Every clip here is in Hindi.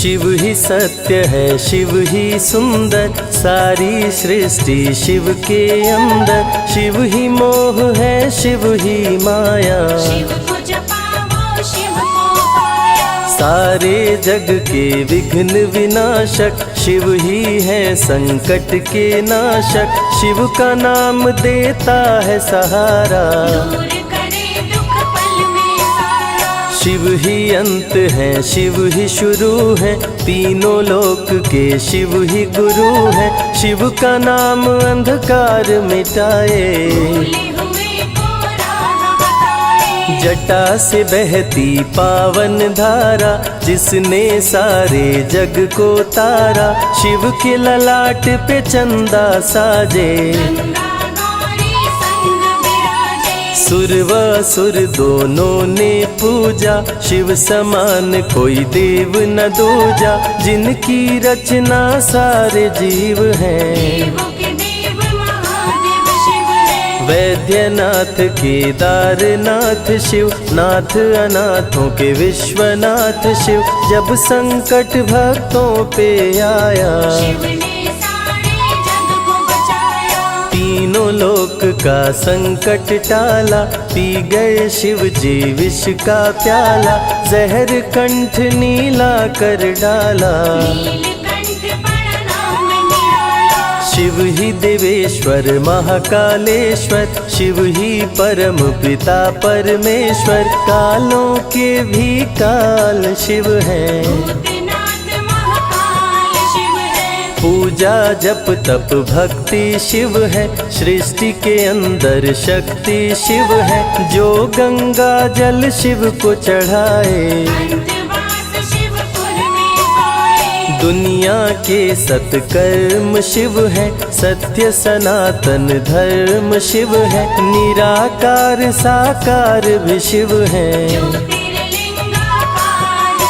शिव ही सत्य है, शिव ही सुंदर, सारी सृष्टि शिव के अंदर। शिव ही मोह है, शिव ही माया, शिव को जपाओ शिव को पाया। सारे जग के विघ्न विनाशक, शिव ही है संकट के नाशक। शिव का नाम देता है सहारा, दूर करे दुख पल में सारा। शिव ही अंत है, शिव ही शुरू है, तीनों लोक के शिव ही गुरु है। शिव का नाम अंधकार मिटाए, भूले हुए को राह बताए। जटा से बहती पावन धारा, जिसने सारे जग को तारा। शिव के ललाट पे चंदा साजे, गंगा गौरी संग विराजे। सुर व असुर दोनों ने पूजा, शिव समान कोई देव न दूजा। जिनकी रचना सारे जीव हैं, देवों के देव महादेव शिव है। वैद्यनाथ केदारनाथ शिव, नाथ अनाथों के विश्वनाथ शिव। जब संकट भक्तों पे आया, शिव ने सारे जग को बचाया। तीनों लोक का संकट टाला, पी गए शिव जी विष का प्याला। जहर कंठ नीला कर डाला, नीलकंठ बड़ा नाम निराला। शिव ही देवेश्वर महाकालेश्वर, शिव ही परम पिता परमेश्वर। कालों के भी काल शिव है, भूतनाथ महाकाल शिव है। पूजा जप तप भक्ति शिव है, सृष्टि के अंदर शक्ति शिव है। जो गंगा जल शिव को चढ़ाए, अंतवास शिवपुर में पाए। दुनिया के सत्कर्म शिव है, सत्य सनातन धर्म शिव है। निराकार साकार भी शिव है, ज्योतिर्लिंगाकार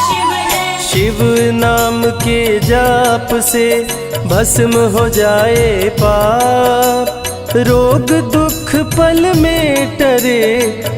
शिव है। शिव नाम के जाप से भस्म हो जाए पाप। रोग दुख पल में टरे,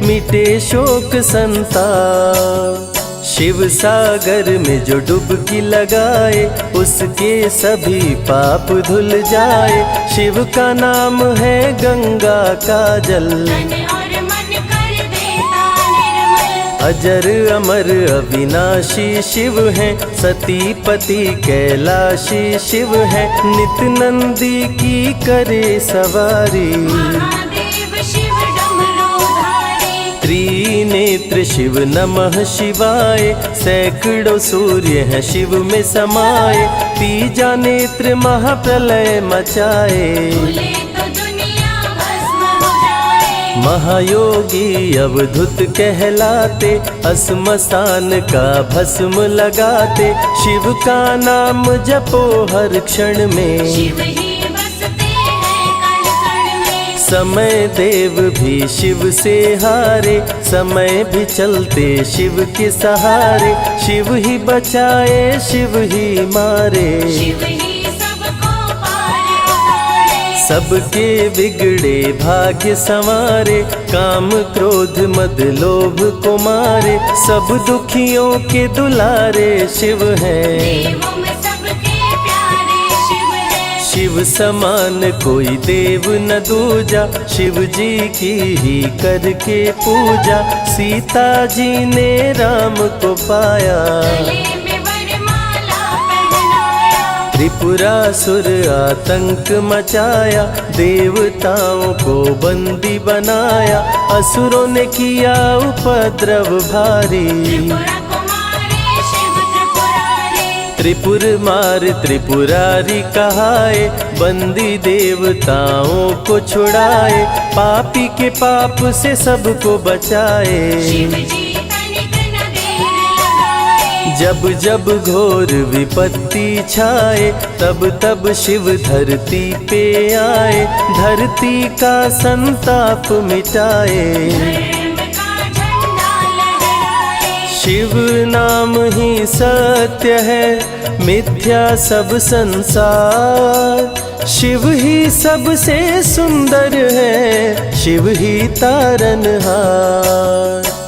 मिटे शोक संताप। शिव सागर में जो डुबकी लगाए, उसके सभी पाप धुल जाए। शिव का नाम है गंगा का जल, तन और मन कर देता निर्मल। अजर अमर अविनाशी शिव है, सती पति कैलाशी शिव है। नित नंदी की करे सवारी, महादेव शिव डमरूधारी। त्रिनेत्र शिव नमः शिवाय। सैकड़ों सूर्य हैं शिव में समाये, तीजा नेत्र महाप्रलय मचाए। भूले तो दुनिया भस्म हो जाए। महायोगी अवधूत कहलाते, अस्मशान का भस्म लगाते। शिव का नाम जपो हर क्षण में, शिव ही बसते हैं कण कण में। समय देव भी शिव से हारे, समय भी चलते शिव के सहारे। शिव ही बचाए शिव ही मारे, शिव ही सबको पार उतारे। सबके बिगड़े भाग्य संवारे। काम क्रोध मद लोभ को मारे, सब दुखियों के दुलारे शिव हैं। देवों में सबके प्यारे शिव है। शिव समान कोई देव न दूजा, शिव जी की ही करके पूजा। सीता जी ने राम को पाया, गले में वरमाला पहनाया। त्रिपुरासुर आतंक मचाया। देवताओं को बंदी बनाया, असुरों ने किया उपद्रव भारी। त्रिपुरा कुमारी शिव त्रिपुरारी। त्रिपुर मार त्रिपुरारी कहाए, बंदी देवताओं को छुड़ाए। पापी के पाप से सबको बचाए, शिव जी तनिक न देर लगाए। जब जब घोर विपत्ति छाए, तब तब शिव धरती पे आए। धरती का संताप मिटाए, धर्म का झंडा लहराए। शिव नाम ही सत्य है, मिथ्या सब संसार। शिव ही सबसे सुंदर है, शिव ही तारनहार।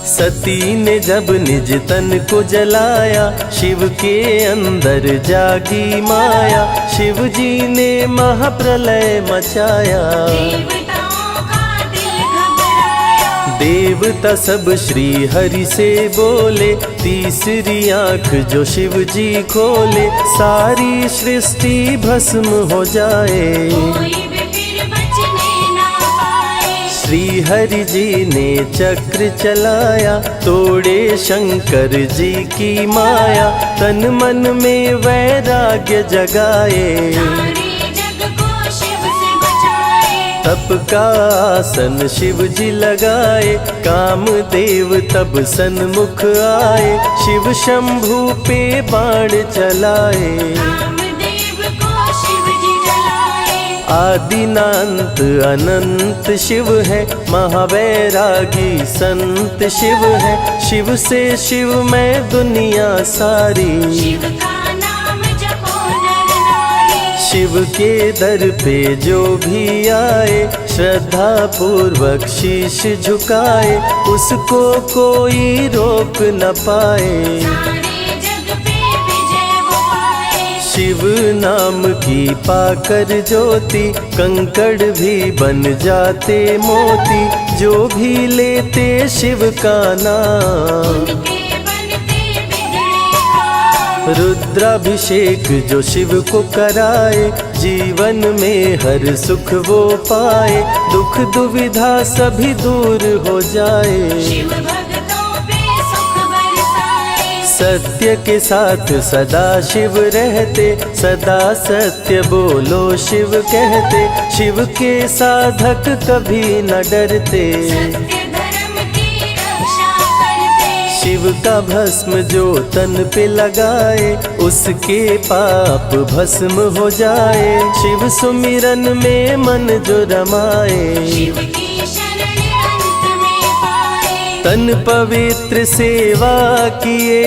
सती ने जब निज तन को जलाया, शिव के अंदर जागी माया। शिव जी ने महाप्रलय मचाया, देवताओं का दिल घबराया। देवता सब श्री हरि से बोले, तीसरी आंख जो शिव जी खोले, सारी सृष्टि भस्म हो जाए। कोई भी फिर बचने ना पाए। श्री हरि जी ने चक्र चलाया, तोड़े शंकर जी की माया। तन मन में वैराग्य जगाए, सारे जग को शिव से बचाए। तप का आसन शिव जी लगाए, कामदेव तब सन्मुख आए। शिव शंभू पे बाण चलाए, कामदेव को शिव जी जलाए। आदिनांत अनंत शिव है, महावैरागी संत शिव है। शिव से शिव में दुनिया सारी, शिव का नाम जपो नर नारी। शिव के दर पे जो भी आए, श्रद्धा पूर्वक शीश झुकाए। उसको कोई रोक न पाए, सारे जग पे विजय वो पाए। शिव नाम की पाकर ज्योति, कंकड़ भी बन जाते मोती। जो भी लेते शिव का नाम, उनके बनते बिगड़े काम। रुद्राभिषेक जो शिव को कराए, जीवन में हर सुख वो पाए। दुख दुविधा सभी दूर हो जाए, शिव भक्तों पे सुख बरसाए। सत्य के साथ सदा शिव रहते, सदा सत्य बोलो शिव कहते। शिव के साधक कभी न डरते, सत्य धर्म की रक्षा करते। शिव का भस्म जो तन पे लगाए, उसके पाप भस्म हो जाए। शिव सुमिरन में मन जो रमाए, शिव की शरण अंत में पाए। तन पवित्र सेवा किए,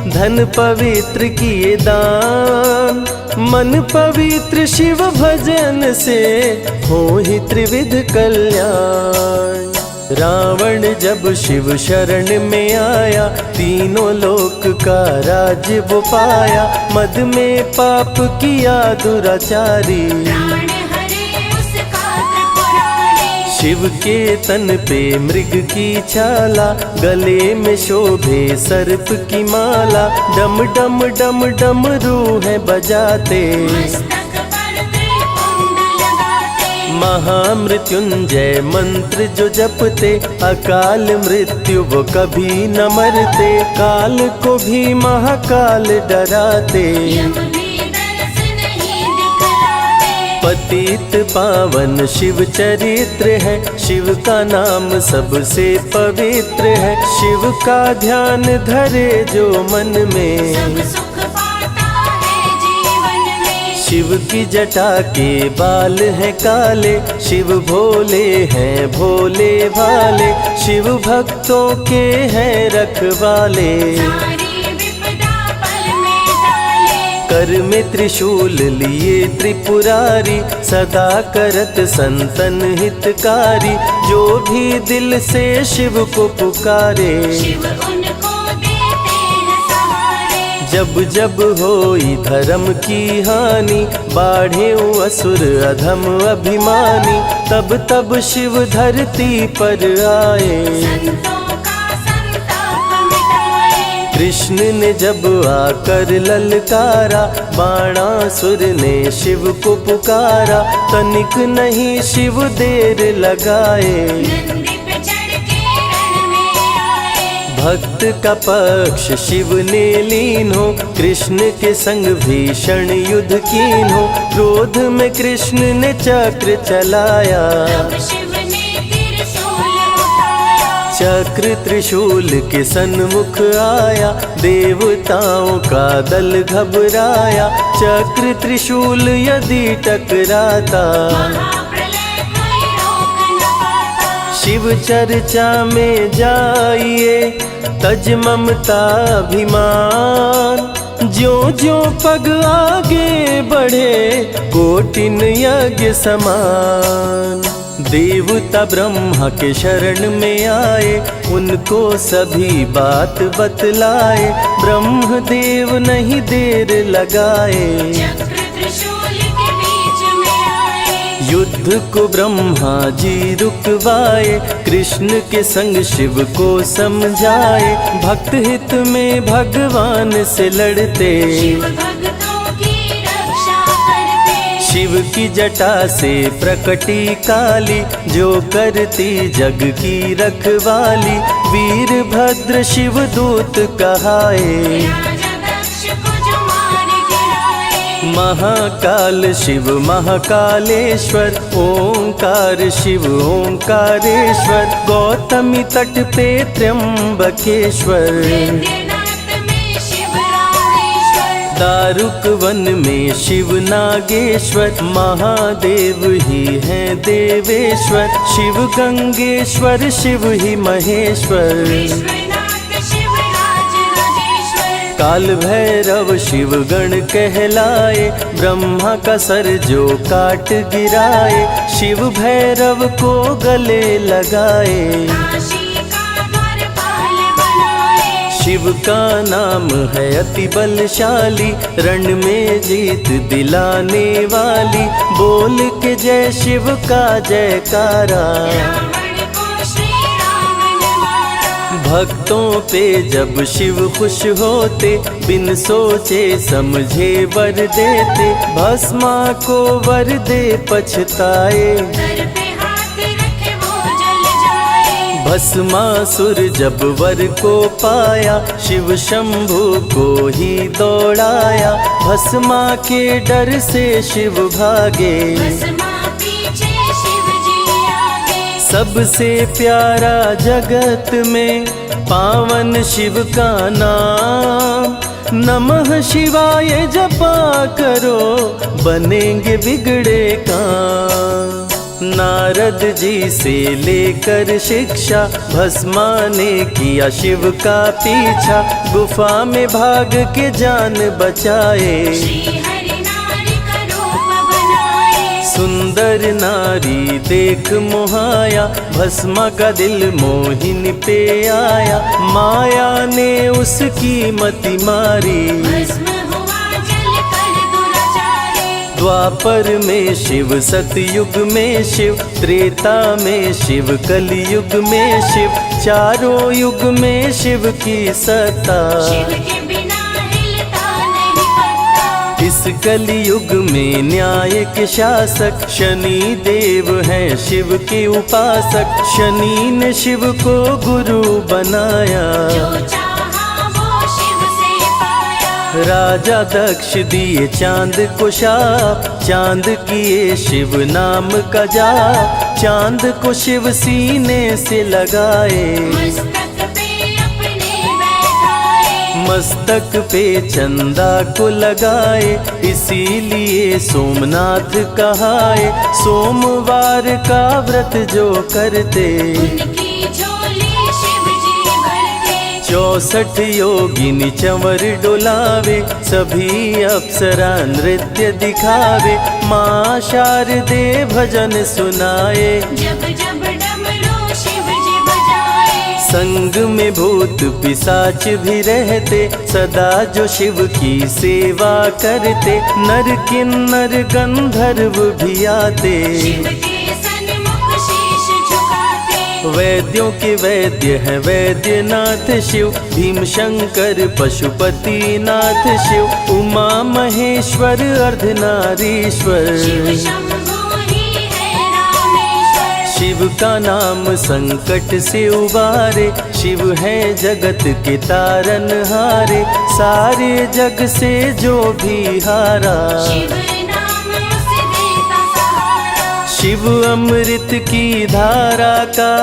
धन पवित्र किए दान। मन पवित्र शिव भजन से, हो ही त्रिविध कल्याण। रावण जब शिव शरण में आया, तीनों लोक का राज वो पाया। मद में पाप किया दुराचारी, प्राण हरे उसका त्रिपुरारी। शिव के तन पे मृग की छाला, गले में शोभे सर्प की माला। डम डम डम डम रूह बजाते, मस्तक पर त्रिपुंड लगाते। महामृत्युंजय मंत्र जो जपते, अकाल मृत्यु वो कभी न मरते। काल को भी महाकाल डराते, यम भी दर्श नहीं दिखलाते। पतित पावन शिव चरित्र है, शिव का नाम सबसे पवित्र है। शिव का ध्यान धरे जो मन में, सब सुख पाता है जीवन में। शिव की जटा के बाल हैं काले, शिव भोले हैं भोले भाले। शिव भक्तों के हैं रखवाले, सारी विपदा पल में टाले। कर में त्रिशूल लिए त्रिपुरारी, सदा करत संतन हितकारी। जो भी दिल से शिव को पुकारे, शिव उनको देते हैं सहारे। जब जब होई धर्म की हानि, बाढ़े असुर अधम अभिमानी। तब तब शिव धरती पर आए, संतों का संताप मिटाए। कृष्ण ने जब आकर ललकारा, बाणासुर ने शिव को पुकारा। तनिक नहीं शिव देर लगाए, नंदी पे चढ़ के रण में आए। भक्त का पक्ष शिव ने लीन हो, कृष्ण के संग भीषण युद्ध कीन हो। क्रोध में कृष्ण ने चक्र चलाया, तब शिव ने त्रिशूल उठाया। चक्र त्रिशूल के सन्मुख आया, देवताओं का दल घबराया। चक्र त्रिशूल यदि टकराता, महाप्रलय कोई रोक न पाता। शिव चर्चा में जाइए, तज ममता अभिमान। ज्यों ज्यों पग आगे बढ़े, कोटिन यज्ञ समान। देवता ब्रह्मा के शरण में आए, उनको सभी बात बतलाए। ब्रह्मदेव नहीं देर लगाए, चक्र त्रिशूल के बीच में आए। युद्ध को ब्रह्मा जी रुकवाए। कृष्ण के संग शिव को समझाए, भक्त हित में भगवान से लड़ते। शिव भक्तों की रक्षा करते। शिव की जटा से प्रकटी काली, जो करती जग की रखवाली। वीरभद्र शिव दूत कहाए, राजा दक्ष को जो मार गिराए। महाकाल शिव महाकालेश्वर। ओंकार शिव ओंकारेश्वर। गौतमी तट पे त्र्यंबकेश्वर। वैद्यनाथ में शिव रामेश्वर। दारुक वन में शिव नागेश्वर। महादेव ही हैं देवेश्वर। शिव गंगेश्वर शिव ही महेश्वर। विश्वनाथ शिव राजराजेश्वर। काल भैरव शिव गण कहलाए, ब्रह्मा का सर जो काट गिराए। शिव भैरव को गले लगाए, काशी का द्वारपाल बनाए। शिव का नाम है अति बलशाली। रण में जीत दिलाने वाली। बोल के जय शिव का जयकारा। रावण को श्री राम ने मारा। भक्तों पे जब शिव खुश होते, बिन सोचे समझे वर देते। भस्मा को वर दे पछताए, सर पे हाथ रखे वो जल जाए। भस्मासुर जब वर को पाया, शिव शंभु को ही दौड़ाया। भस्मा के डर से शिव भागे, भस्मा पीछे शिव जी आगे। सबसे प्यारा जगत में पावन शिव का नाम। नमः शिवाय जपा करो, बनेंगे बिगड़े काम। नारद जी से लेकर शिक्षा, भस्मा ने किया शिव का पीछा। गुफा में भाग के जान बचाए, श्री हरि नारी का रूप बनाए। सुंदर नारी देख मोहाया। भस्मा का दिल मोहिनी पे आया, माया ने उसकी मति मारी। भस्म हुआ जल कर दुराचारी। द्वापर में शिव, सतयुग में शिव, त्रेता में शिव, कलयुग में शिव। चारों युग में शिव की सत्ता, शिव के बिना हिलता नहीं पत्ता। इस कलयुग में न्याय के शासक शनि देव हैं शिव के उपासक। शनि ने शिव को गुरु बनाया, जो चाहा वो शिव से पाया। राजा दक्ष दिए चांद को शाप। चांद किए शिव नाम का जाप। चांद को शिव सीने से लगाए, मस्तक पे अपने बैठाए। मस्तक पे चंदा को लगाए। इसीलिए सोमनाथ कहाए, सोमवार का व्रत जो करते। उनकी झोली शिव जी भरते। 64 योगिनी चंवर डोलावे, सभी अप्सरा नृत्य दिखावे। माँ शारदे भजन सुनाए, जब जब डमरू शिव जी बजाए। संग में भूत पिशाच भी रहते, सदा जो शिव की सेवा करते। नर किन्नर गंधर्व भी आते, शिव के सन्मुख शीश झुकाते। वैद्यों के वैद्य है वैद्यनाथ शिव। भीम शंकर पशुपति नाथ शिव। उमा महेश्वर अर्धनारीश्वर। शिव शंभु ही है रामेश्वर। शिव का नाम संकट से उबारे। शिव है जगत के तारनहारे, सारे जग से जो भी हारा। शिव नाम उसे देता सहारा। शिव अमृत की धारा का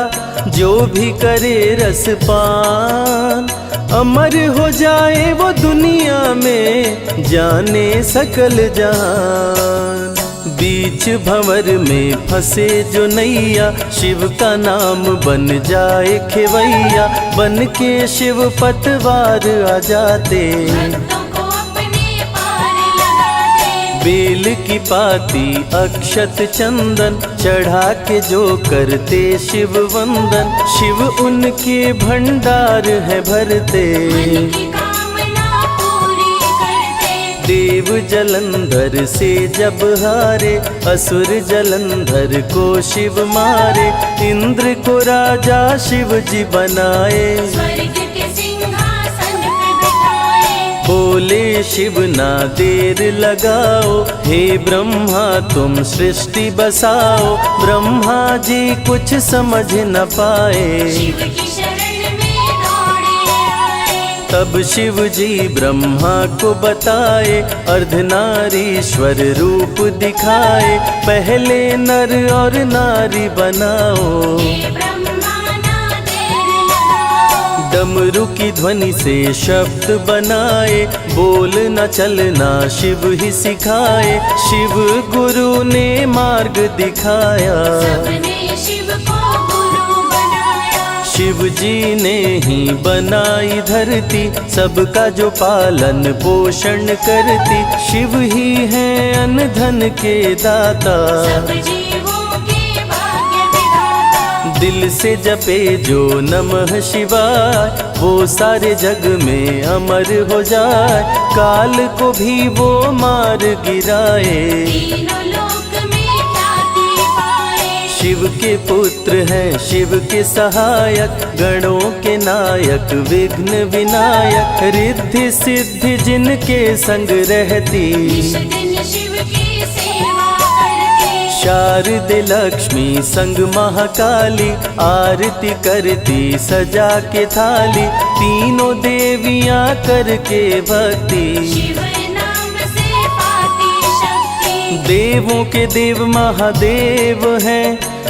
जो भी करे रसपान, अमर हो जाए वो दुनिया में, जाने सकल जहान। बीच भंवर में फंसे जो नैया, शिव का नाम बन जाए खेवैया। बन के शिव पतवार आ जाते, भक्तों को अपने पार लगाते। बेल की पाती अक्षत चंदन चढ़ा के जो करते शिव वंदन, शिव उनके भंडार है भरते। मन की कामना पूरी करते। देव जलंधर से जब हारे, असुर जलंधर को शिव मारे। इंद्र को राजा शिव जी बनाए, स्वर्ग के सिंहासन पे बिठाए। बोले शिव ना देर लगाओ, हे ब्रह्मा तुम सृष्टि बसाओ। ब्रह्मा जी कुछ समझ न पाए, शिव की शरण में दौड़े आए। तब शिव जी ब्रह्मा को बताए, अर्धनारीश्वर रूप दिखाए। पहले नर और नारी बनाओ, हे ब्रह्मा ना देर लगाओ। डमरू की ध्वनि से शब्द बनाए, बोलना चलना शिव ही सिखाए। शिव गुरु ने मार्ग दिखाया, सबने शिव को गुरु बनाया। शिव जी ने ही बनाई धरती, सबका जो पालन पोषण करती। शिव ही है अन्न धन के दाता, सब जीवों के भाग्य विधाता। दिल से जपे जो नमः शिवाय, वो सारे जग में अमर हो जाए। काल को भी वो मार गिराए, तीनों लोक में ख्याति पाए। शिव के पुत्र हैं शिव के सहायक, गणों के नायक विघ्न विनायक। रिद्धि सिद्धि जिनके संग रहती, निश दिन शिव की सेवा करते। शारदे लक्ष्मी संग महाकाली, आरती करती सजा के थाली। तीनों देवियां करके भक्ति, शिव नाम से पाती शक्ति। देवों के देव महादेव हैं,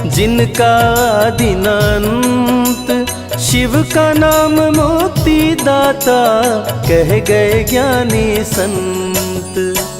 जिनका आदिनांत। शिव का नाम मुक्ति दाता, कह गए ज्ञानी संत।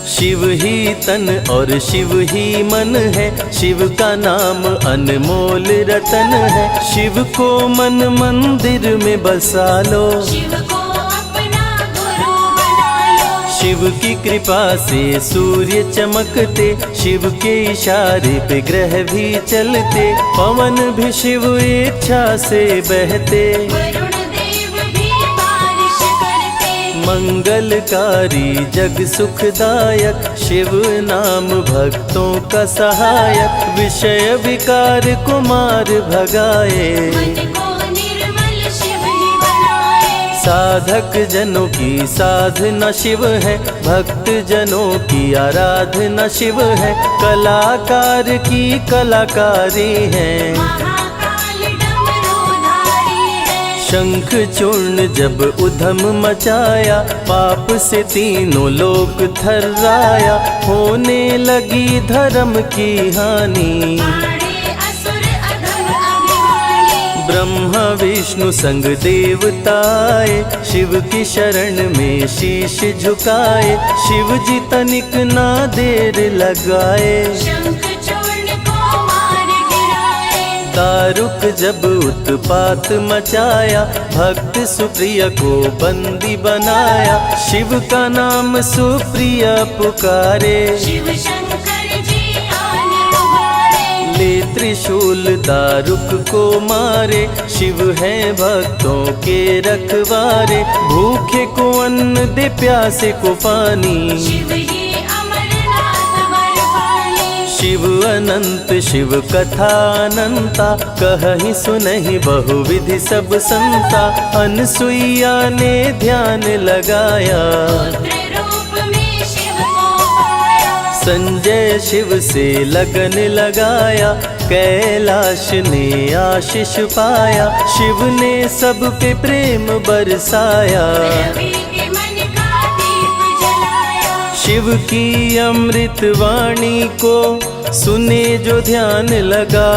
शिव ही तन और शिव ही मन है, शिव का नाम अनमोल रतन है। शिव को मन मंदिर में बसा लो, शिव को अपना गुरु बना लो। शिव की कृपा से सूर्य चमकते, शिव के इशारे पे ग्रह भी चलते। पवन भी शिव इच्छा से बहते, वरुण देव भी बारिश करते। मंगलकारी जग सुखदायक, शिव नाम भक्तों का सहायक। विषय विकार को मार भगाए, मन को निर्मल शिव ही बनाए। साधक जनों की साधना शिव है, भक्त जनों की आराधना शिव है। कलाकार की कलाकारी है, महाकाल डमरूधारी है। शंख चूर्ण जब उधम मचाया, पाप से तीनों लोक थर्राया। होने लगी धर्म की हानि, मारे असुर अधम अभिमानी। ब्रह्मा विष्णु संग देवताए, शिव की शरण में शीश झुकाए। शिव जी तनिक ना देर लगाए, शंख चूर्ण को मार गिराए। दारुक जब उत्पात मचाया, भक्त सुप्रिया को बंदी बनाया। शिव का नाम सुप्रिया पुकारे, शिव शंकर जी आन उबारे। ले त्रिशूल दारुक को मारे। शिव है भक्तों के रखवारे, भूखे को अन्न दे प्यासे को पानी। शिव ही अमरनाथ वरपाली। शिव अनंत शिव कथा अनंता, कहहि सुनहि बहुविधि सब संता। अनसुईया ने ध्यान लगाया, पुत्र रूप में शिव को पाया। संजय शिव से लगन लगाया, कैलाश ने आशीष पाया। शिव ने सब पे प्रेम बरसाया, रवि के मन का दीप जलाया। शिव की अमृत वाणी को सुने जो ध्यान लगा।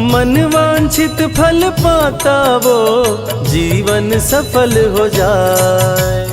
मन वांछित फल पाता वो, जीवन सफल हो जाए।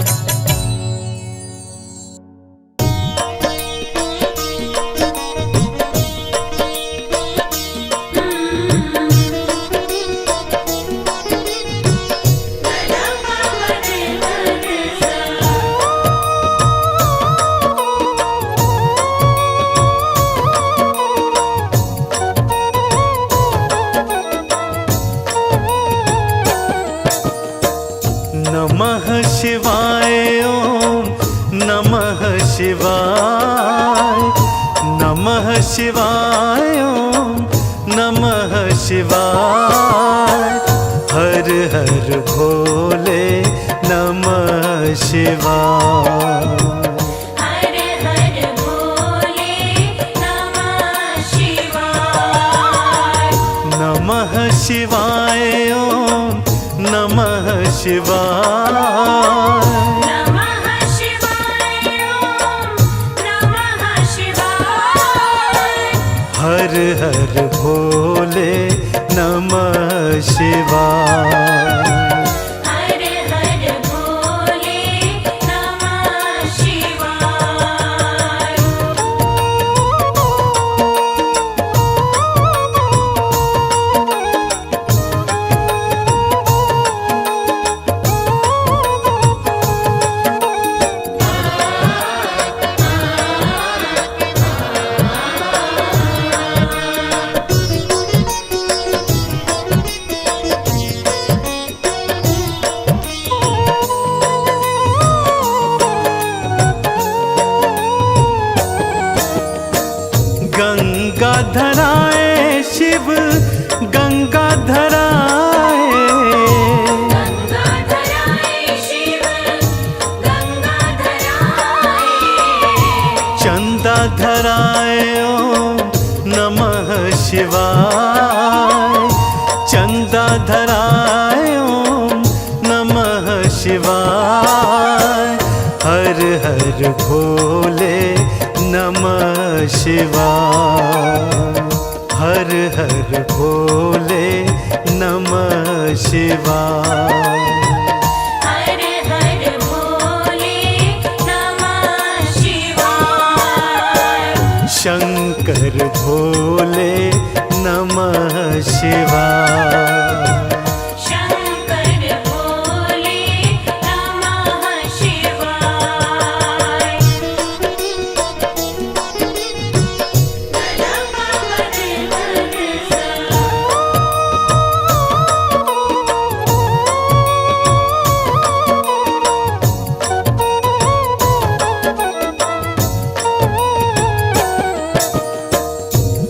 नमः शिवाय ओम नमः शिवाय, नमः शिवाय ओम नमः शिवाय, हर हर भोले नमः शिवाय। हर हर भोले नमः शिवाय। नमः शिवाय ओम नमः शिवाय, नमः शिवाय ओम नमः शिवाय। हर हर भोले नमः शिवाय। हर हर भोले नमः शिवाय। गंगाधराए शिव गंगाधराए, गंगाधराय शिव गंगाधराय। चंदाधराए ओम नमः शिवाय, चंदाधराए ओम नमः शिवाय, हर हर भोले नमः शिवाय, हर हर भोले नमः शिवाय। हर हर भोले नमः शिवाय। शंकर भोले नमः शिवाय, शंकर भोले नमः शिवाय।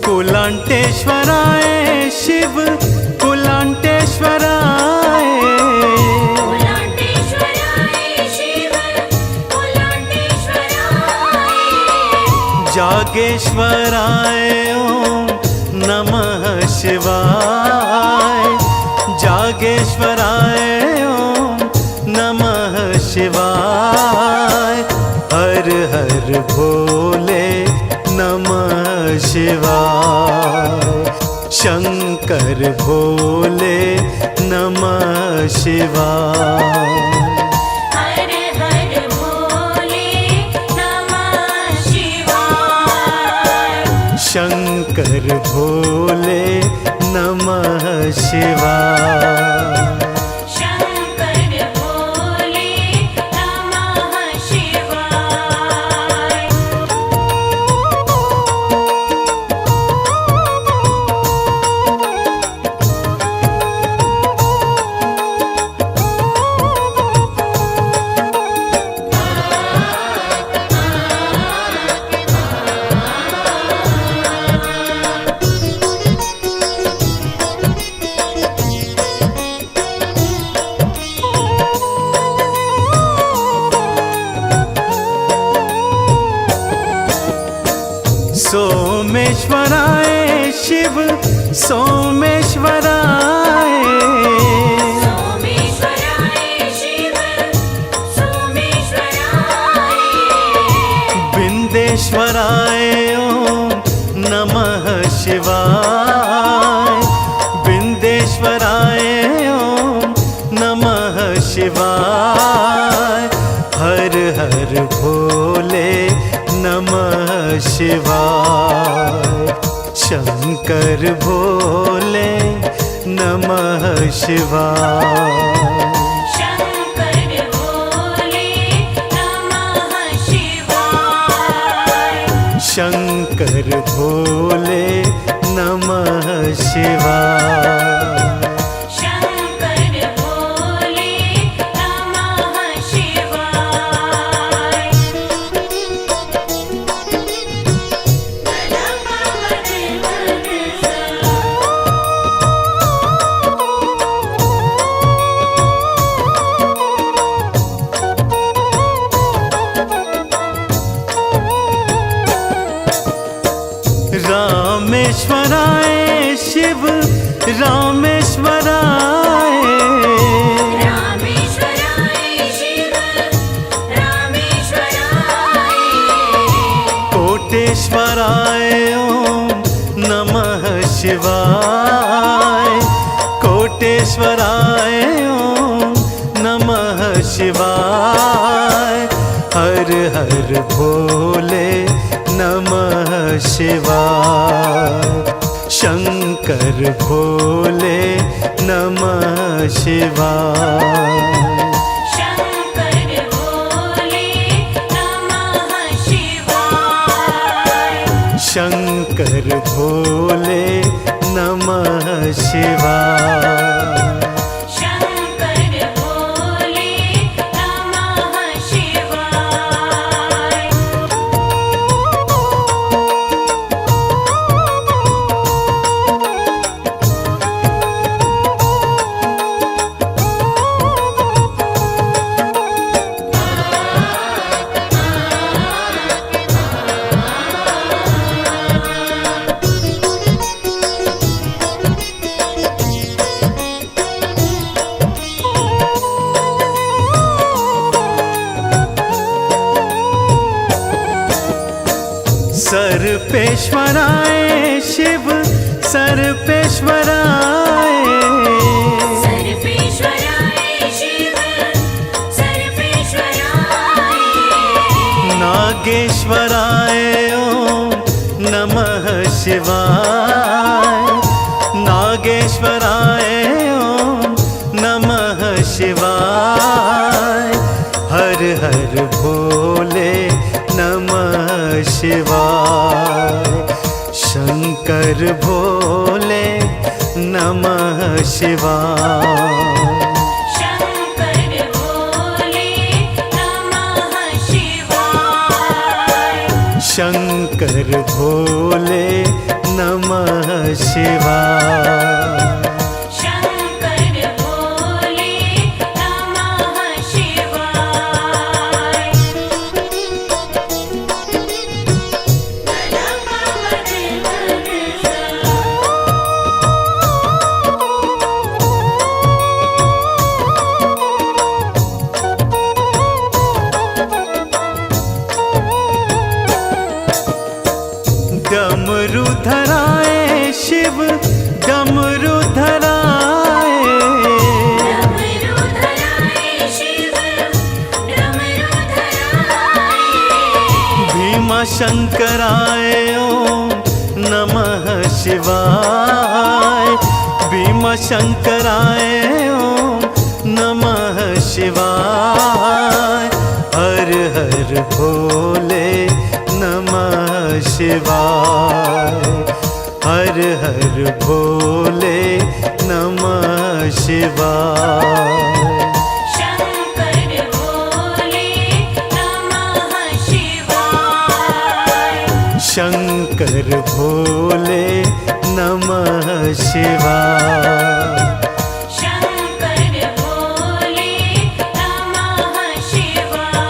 कुलांटेश्वराय शिव कुलांटेश्वराय, कुलांटेश्वराय शिव कुलांटेश्वराय। जागेश्वराय ओम नमः शिवाय, जागेश्वराय ओम नमः शिवाय, हर हर भोले नमः शिवाय, शंकर भोले नमः शिवाय। हर हर भोले नमः शिवाय। शंकर भोले नमः शिवाय, शंकर भोले नमः शिवाय। सोमेश्वराय शिव सोमेश्वराय, सोमेश्वराय शिव सोमेश्वराय। बिंदेश्वराय ओम नमः शिवाय, बिंदेश्वराय ओम नमः शिवाय, हर हर भोले नमः शिवाय, शंकर भोले नमः शिवाय, शंकर भोले नमः शिवाय। शंकर भोले नमः शिवाय, शंकर भोले नमः सर्वेश्वराय ओम नमः शिवाय। हर हर भोले नमः शिवाय। शंकर भोले नमः शिवाय। शंकर भोले नमः शिवाय। शंकर भोले नमः शिवाय। शंकर भोले नमः शिवाय। सर्वेश्वराय शिव सर्वेश्वराय। सर्वेश्वराय शिव सर्वेश्वराय। नागेश्वराय ओम नमः शिवाय। नागेश्वराय ओम नमः शिवाय। हर हर भोले नमः शिवाय। शंकर भोले नमः शिवाय। शंकर भोले नमः शिवाय। शंकर भोले नमः शिवाय। शंकर भोले नमः शिवाय। डमरूधराय शिव डमरूधराय। डमरूधराय शिव डमरूधराय। भीमाशंकराय ओम नमः शिवाय। भीमाशंकराय ओम नमः शिवाय। हर हर भोले नमः शिवाय। हर हर भोले नमः शिवाय। शंकर भोले नमः शिवाय। शंकर भोले नमः शिवाय। शंकर भोले नमः शिवाय।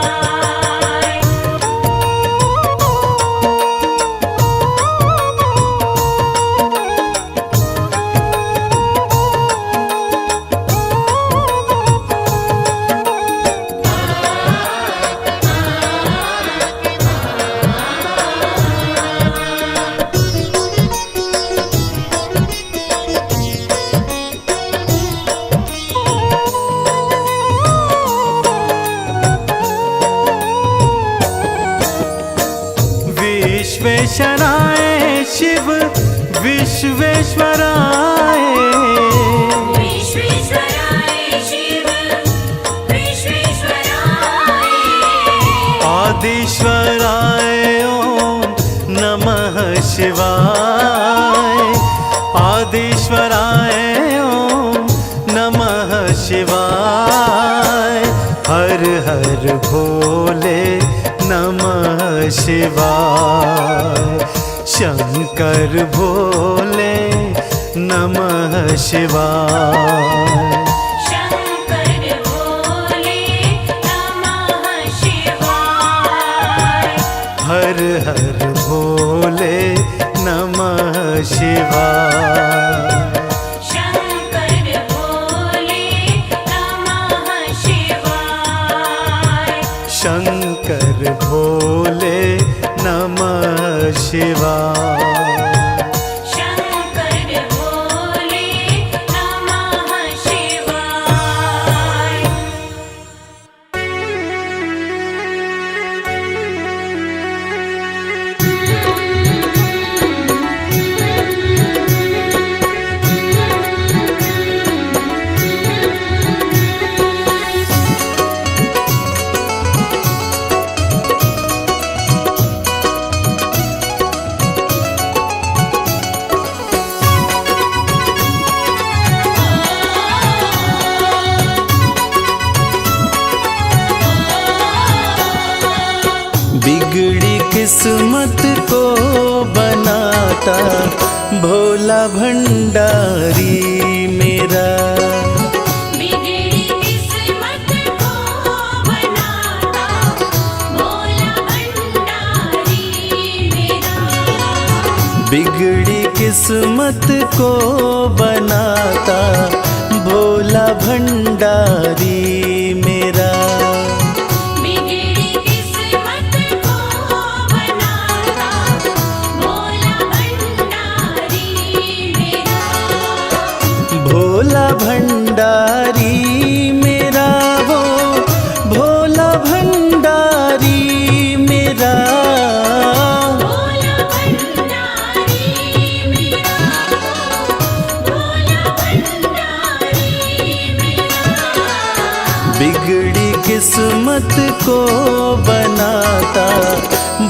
विश्वेश्वराय शिव विश्वेश्वराय। विश्वेश्वराय शिव विश्वेश्वराय। आदिश्वराय ओम नमः शिवाय। आदिश्वराय ओम नमः शिवाय। हर हर भोले नमः शिवाय। शंकर भोले नमः शिवाय। शंकर भोले नमः शिवाय। हर हर भोले नमः शिवाय। शंकर भोले नमः शिवाय। शंकर भोले नमः शिवाय। शंकर भोले नमः शिवाय। किस्मत को बनाता भोला भंडारी मेरा। बिगड़ी किस्मत को बनाता भोला भंडारी मेरा। बिगड़ी किस्मत को बनाता भोला भंडारी मेरा। बिगड़ी किस्मत को बनाता भोला भंडारी मेरा। भोला भंडारी मेरा वो भोला भंडारी मेरा। भोला भंडारी मेरा। भोला भंडारी मेरा। बिगड़ी किस्मत को बनाता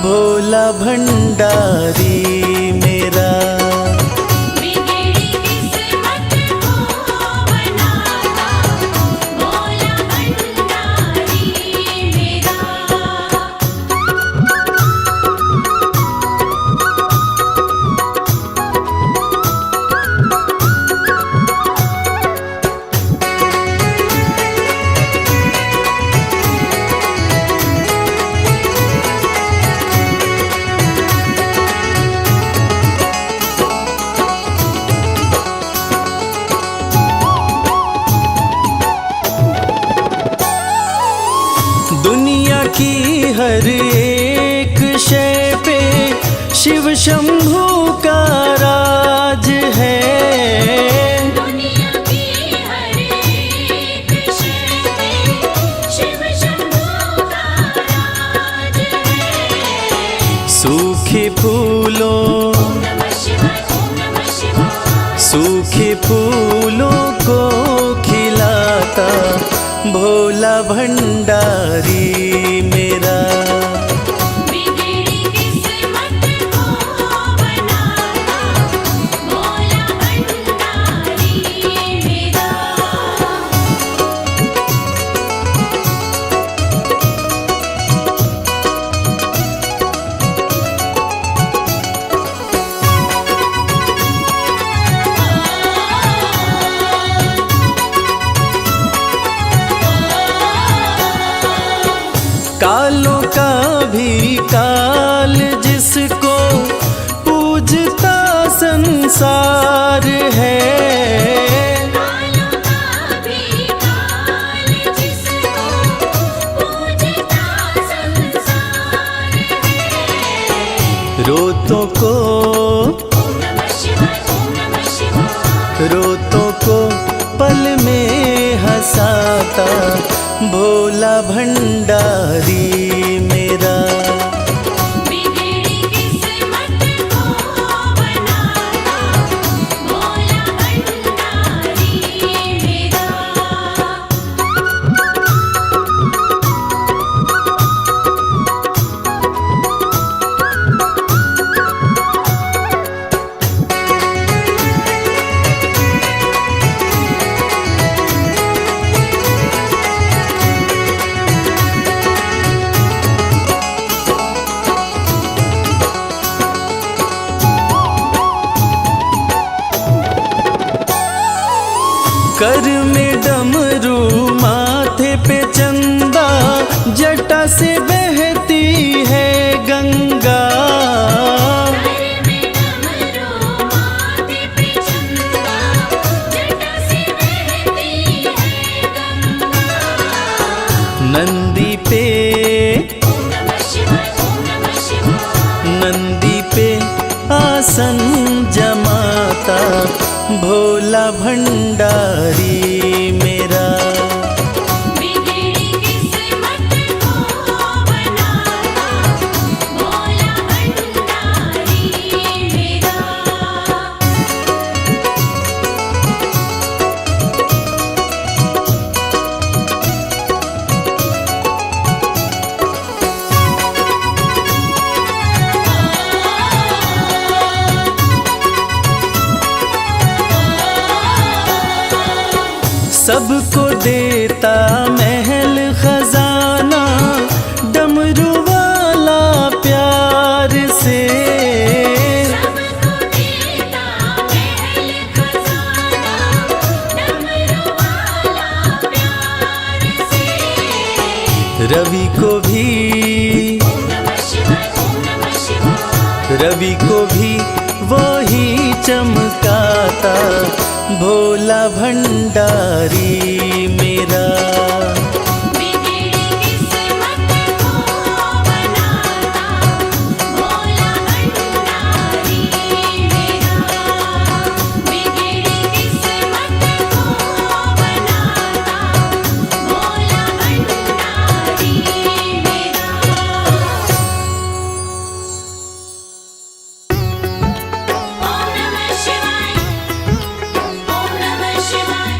भोला भंडारी मेरा। बिगड़ी किस्मत को बनाता भोला भंडारी मेरा। दुनिया की हर एक शय पे शिव शंभू का राज है। दुनिया की हर एक शय पे शिव शंभू का राज है। सूखे फूलों ओम नमः शिवाय। ओम नमः शिवाय। सूखे फूलों को खिलाता भोला भंडारी मेरा। बिगड़ी किस्मत को बनाता भोला भंडारी मेरा। कालों का भी काल जिसको पूजता संसार है। कालों का भी काल जिसको पूजता संसार है। रोतों को ओम नमः शिवाय। ओम नमः शिवाय। रोतों को पल में हंसाता भोला भंडारी मेरा। बिगड़ी किस्मत को बनाता भोला भंडारी मेरा। कर में डमरू माथे पे चंदा जटा से बहती है गंगा। घर में डमरू माथे पे चंदा जटा से बहती है गंगा। नंदी पे ओम नमः शिवाय। ओम नमः शिवाय। नंदी पे आसन जमाता भोला भंडारी मेरा। बिगड़ी किस्मत को बनाता भोला भंडारी मेरा। सबको देता महल खजाना डमरू वाला प्यार रवि को भी ओम नमः शिवाय, ओम नमः शिवाय। रवि को भी वो ही चमकाता भोला भंडारी मेरा। बिगड़ी किस्मत को बनाता भोला भंडारी मेरा। बिगड़ी किस्मत को बनाता भोला भंडारी मेरा। ओम नमः शिवाय, ओम नमः शिवाय।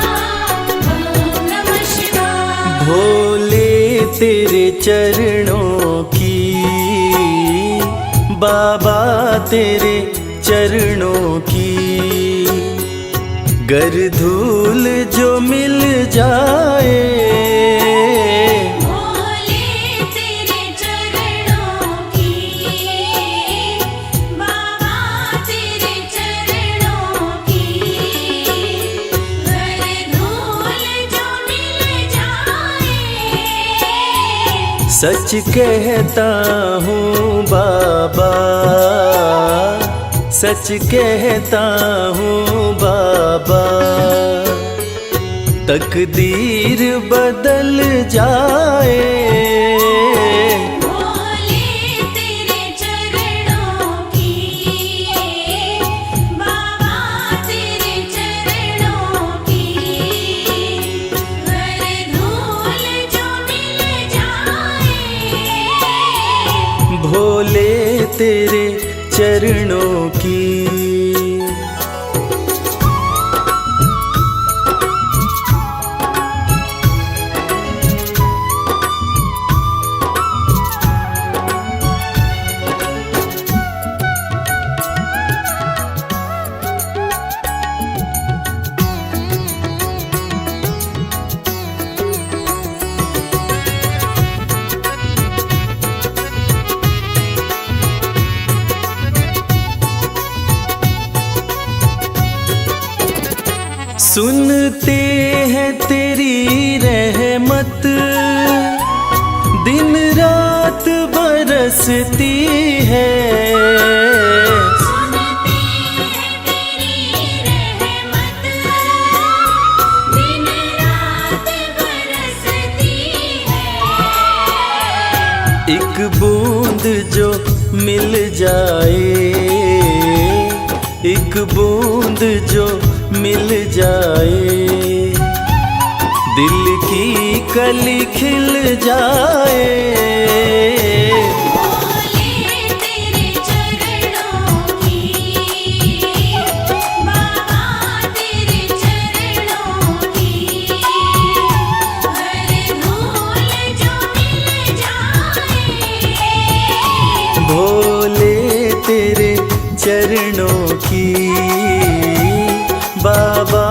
ओम नमः शिवाय। भोले तेरे चरणों की, बाबा तेरे चरणों की, गर धूल जो मिल जाए, भोले तेरे चरणों की, बाबा तेरे चरणों की, गर धूल जो मिल जाए। सच कहता हूँ बाबा, सच कहता हूँ बाबा, तकदीर बदल जाए। भोले तेरे चरणों की, बाबा तेरे चरणों की, गर धूल जो मिल जाए। भोले तेरे चरणों की। सुनते हैं तेरी रहमत, दिन रात बरसती है। सुनते हैं तेरी रहमत, दिन रात बरसती है। एक बूंद जो मिल जाए, एक बूंद जो मिल जाए, दिल की कली खिल जाए। भोले तेरे चरणों की, बाबा तेरे चरणों की, गर धूल जो मिल जाए। भोले तेरे चरणों की, बाबा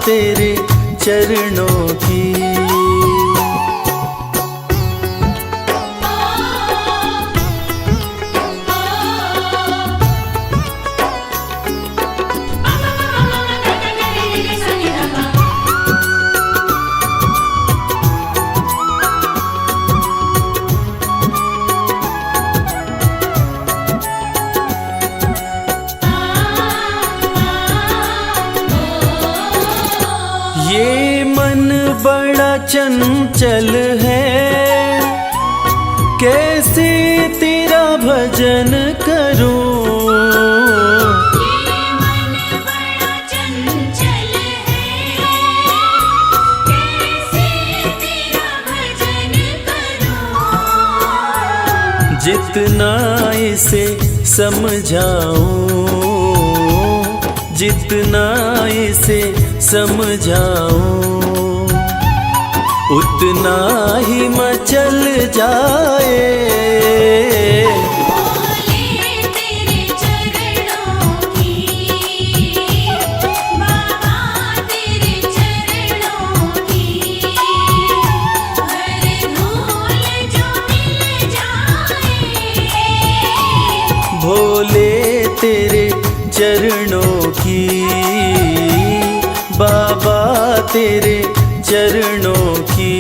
तेरे चरणों की। ये मन बड़ा चंचल है, कैसे तेरा भजन करूं। ये मन बड़ा चंचल है, कैसे तेरा भजन करूं। जितना इसे समझाऊं, जितना इसे समझाऊं, उतना ही मचल जाए। भोले तेरे चरणों की, बाबा तेरे चरणों की, गर धूल जो मिल जाए। तेरे चरणों की, बाबा तेरे चरणों की।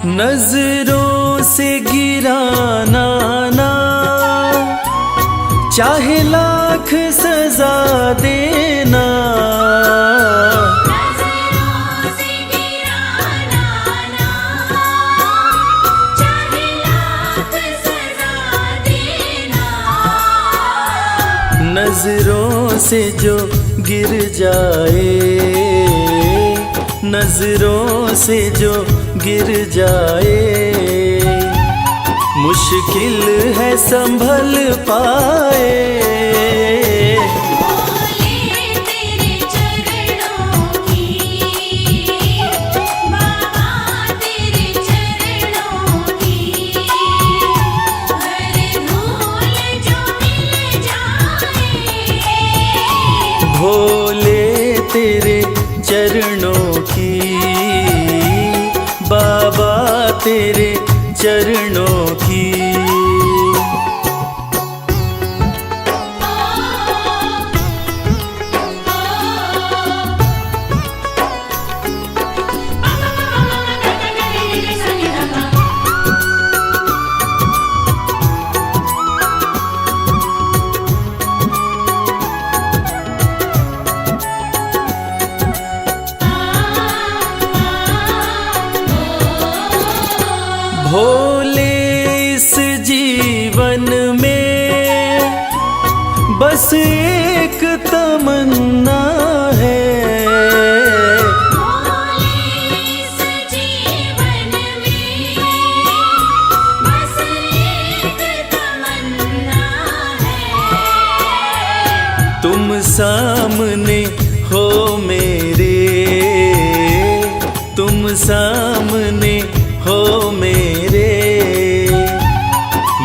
नजरों से गिराना ना, चाहे लाख सजा देना। नजरों से गिराना ना, चाहे लाख सजा देना। नजरों से जो गिर जाए, नजरों से जो गिर जाए, मुश्किल है संभल पाए। भोले तेरे चरणों की, बाबा तेरे चरणों की, हर धूल जो मिल जाए। भोले तेरे चरणों की, बाबा तेरे चरणों की। भोले इस जीवन में बस एक तमन्ना है, भोले इस जीवन में बस एक तमन्ना है। तुम सामने हो मेरे, तुम सामने हो मेरे,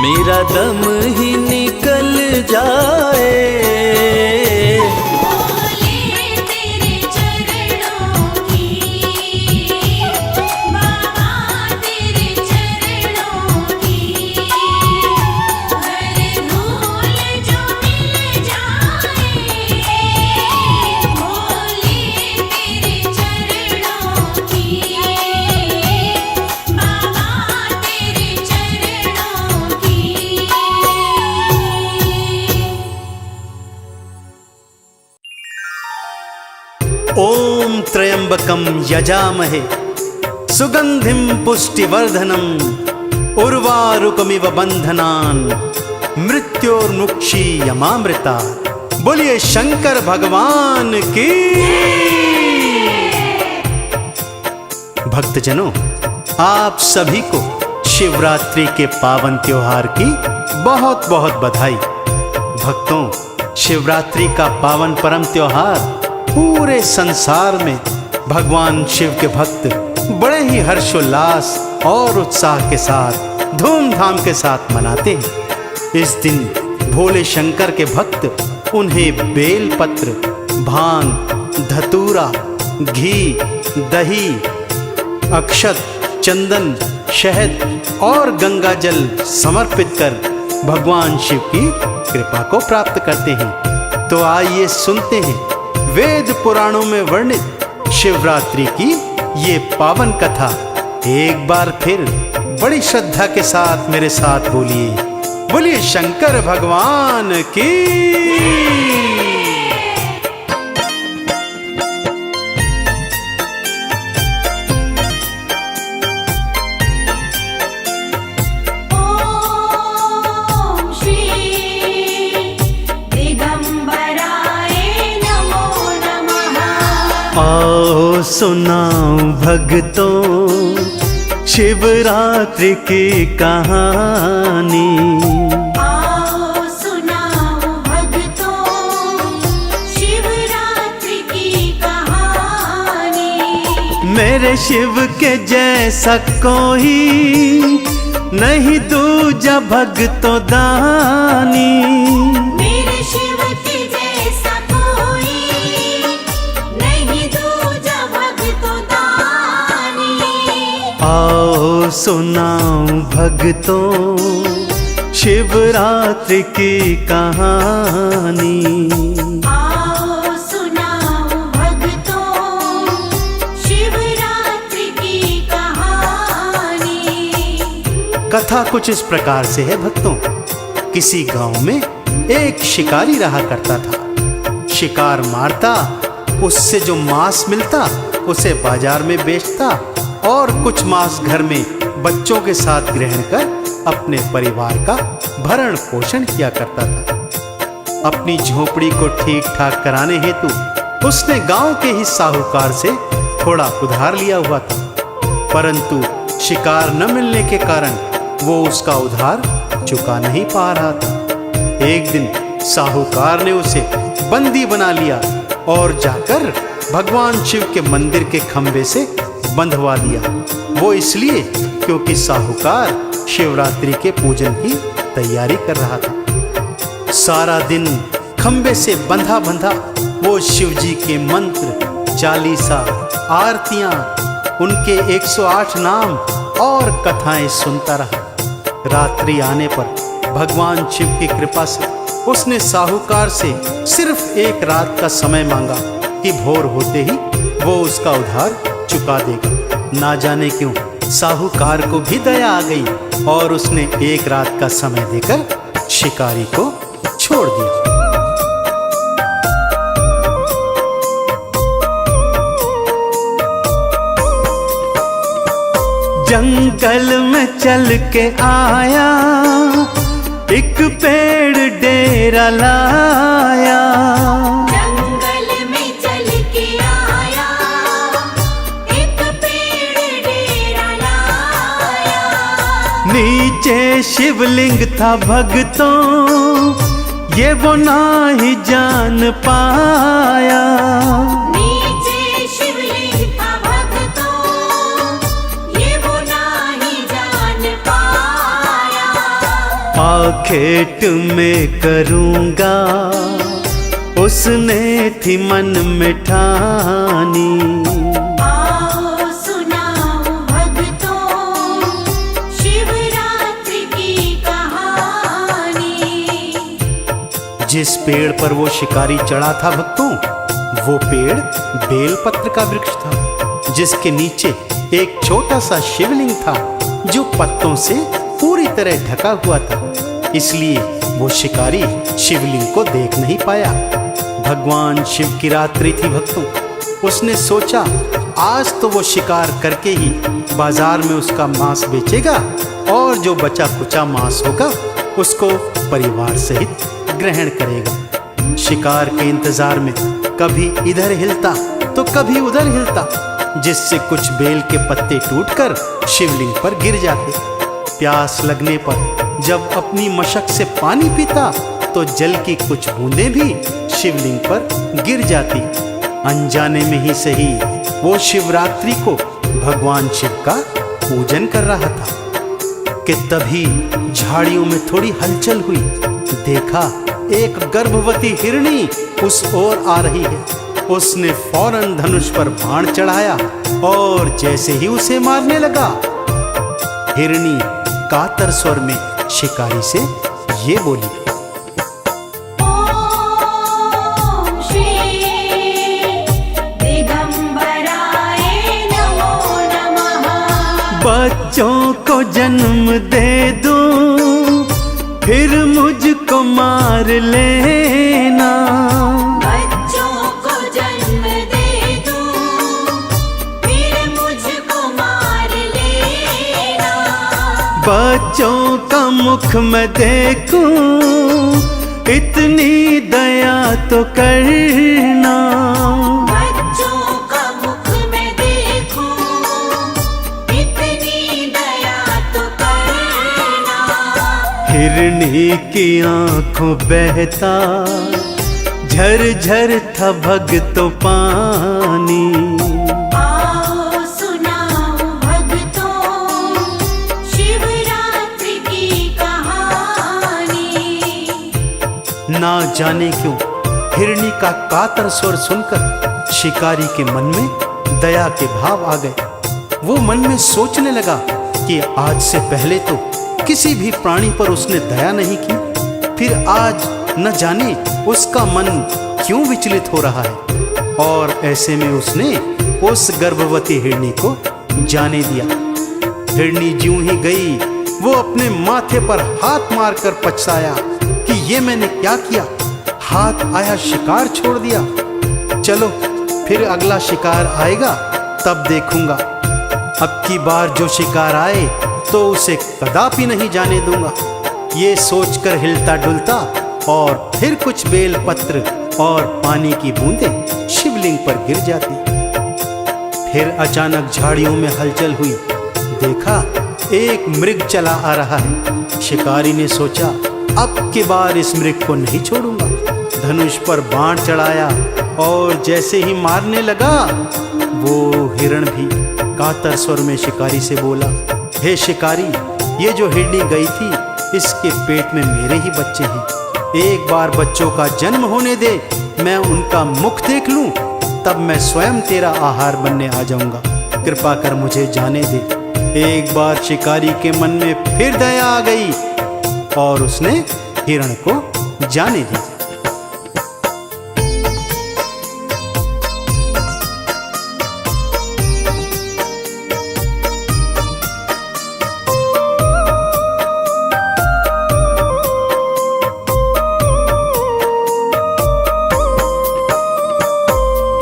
मेरा दम ही निकल जाए। भोले तेरे चरणों की, बाबा तेरे चरणों की, हर धूल जो मिल जाए। भोले तेरे चरणों की, बाबा तेरे चरणों की। ओम त्र्यंबकम यजामहे सुगंधिम पुष्टिवर्धनम उर्वारुकमिव बंधनान मृत्योर्मुक्षीयमामृता। बोलिए शंकर भगवान की। भक्तजनों, आप सभी को शिवरात्रि के पावन त्योहार की बहुत बहुत बधाई। भक्तों, शिवरात्रि का पावन परम त्योहार पूरे संसार में भगवान शिव के भक्त बड़े ही हर्षोल्लास और उत्साह के साथ धूमधाम के साथ मनाते हैं। इस दिन भोले शंकर के भक्त उन्हें बेलपत्र, भांग, धतूरा, घी, दही, अक्षत, चंदन, शहद और गंगा जल समर्पित कर भगवान शिव की कृपा को प्राप्त करते हैं। तो आइए सुनते हैं वेद पुराणों में वर्णित शिवरात्रि की ये पावन कथा। एक बार फिर बड़ी श्रद्धा के साथ मेरे साथ बोलिए, बोलिए शंकर भगवान की। ओम श्री दिगंबराय नमो नमः। आओ सुनाओ भक्तों शिवरात्रि की कहानी। मेरे शिव के जैसा कोई नहीं दूजा भगतो दानी। मेरे शिव के जैसा कोई नहीं दूजा भगतो दानी। आओ सुनाऊं भगतों शिवरात्रि की कहानी। आओ सुनाओ भगतों शिवरात्रि की कहानी। कथा कुछ इस प्रकार से है भक्तों। किसी गांव में एक शिकारी रहा करता था। शिकार मारता, उससे जो मांस मिलता उसे बाजार में बेचता और कुछ मांस घर में बच्चों के साथ ग्रहण कर अपने परिवार का भरण पोषण किया करता था। अपनी झोपड़ी को ठीक ठाक कराने हेतु उसने गांव के ही साहूकार से थोड़ा उधार लिया हुआ था, परंतु शिकार न मिलने के कारण वो उसका उधार चुका नहीं पा रहा था। एक दिन साहूकार ने उसे बंदी बना लिया और जाकर भगवान शिव के मंदिर के खंभे से बंधवा दिया। वो इसलिए क्योंकि साहूकार शिवरात्रि के पूजन की तैयारी कर रहा था। सारा दिन खंबे से बंधा बंधा वो शिव जी के मंत्र, चालीसा, आरतियां, उनके 108 नाम और कथाएं सुनता रहा। रात्रि आने पर भगवान शिव की कृपा से उसने साहूकार से सिर्फ एक रात का समय मांगा कि भोर होते ही वो उसका उधार चुका देगा। ना जाने क्यों साहूकार को भी दया आ गई और उसने एक रात का समय देकर शिकारी को छोड़ दिया। जंगल में चल के आया, एक पेड़ डेरा लाया। जंगल में चल के आया, एक पेड़ डेरा लाया। नीचे शिवलिंग था भगतों, ये वो ना ही जान पाया। नीचे शिवलिंग था भगतों, ये वो नहीं जान पाया। आखेट में करूँगा उसने थी मन में ठानी। आओ सुनाओ भगतों शिवरात्रि की कहानी। जिस पेड़ पर वो शिकारी चढ़ा था भक्तों, वो पेड़ बेलपत्र का वृक्ष था, जिसके नीचे एक छोटा सा शिवलिंग था जो पत्तों से पूरी तरह ढका हुआ था। इसलिए वो शिकारी शिवलिंग को देख नहीं पाया। भगवान शिव की रात्रि थी भक्तों। उसने सोचा आज तो वो शिकार करके ही बाजार में उसका मांस बेचेगा और जो बचा कुचा मांस होगा उसको परिवार सहित ग्रहण करेगा। शिकार के इंतजार में कभी इधर हिलता तो कभी उधर हिलता, जिससे कुछ बेल के पत्ते टूटकर शिवलिंग पर गिर जाते। प्यास लगने पर जब अपनी मशक से पानी पीता तो जल की कुछ बूंदें भी शिवलिंग पर गिर जाती। अनजाने में ही सही वो शिवरात्रि को भगवान शिव का पूजन कर रहा था कि तभी झाड़ियों में थोड़ी हलचल हुई। देखा एक गर्भवती हिरनी उस ओर आ रही है। उसने फौरन धनुष पर बाण चढ़ाया और जैसे ही उसे मारने लगा, हिरनी कातर स्वर में शिकारी से ये बोली, ओम श्री दिगंबराय नमो नमः। बच्चों को जन्म दे दूं फिर मुझको मार लेना। बच्चों को जन्म दे दूं फिर मुझको मार लेना। बच्चों का मुख मैं देखूं इतनी दया तो करना। बच्चों का मुख मैं देखूं इतनी दया तो करना। हिरनी की आंखों बहता झर झर था भगतो पानी। आओ ना जाने क्यों हिरनी का कातर स्वर सुनकर शिकारी के मन में दया के भाव आ गए। वो मन में सोचने लगा कि आज से पहले तो किसी भी प्राणी पर उसने दया नहीं की, फिर आज न जाने उसका मन क्यों विचलित हो रहा है। और ऐसे में उसने उस गर्भवती हिरनी को जाने दिया। हिरनी ज्यों ही गई, वो अपने माथे पर हाथ मारकर पछताया कि ये मैंने क्या किया, हाथ आया शिकार छोड़ दिया। चलो फिर अगला शिकार आएगा तब देखूंगा। अब की बार जो शिकार आए तो उसे कदापि नहीं जाने दूंगा। ये सोचकर हिलता डुलता और फिर कुछ बेल पत्र और पानी की बूंदें शिवलिंग पर गिर जाती। फिर अचानक झाड़ियों में हलचल हुई। देखा एक मृग चला आ रहा है। शिकारी ने सोचा अब की बार इस मृग को नहीं छोड़ूंगा। धनुष पर बाण चढ़ाया और जैसे ही मारने लगा, वो हिरण भी कातर स्वर में शिकारी से बोला, हे शिकारी, ये जो हिरनी गई थी इसके पेट में मेरे ही बच्चे हैं। एक बार बच्चों का जन्म होने दे, मैं उनका मुख देख लूं, तब मैं स्वयं तेरा आहार बनने आ जाऊंगा। कृपा कर मुझे जाने दे। एक बार शिकारी के मन में फिर दया आ गई और उसने हिरण को जाने दी।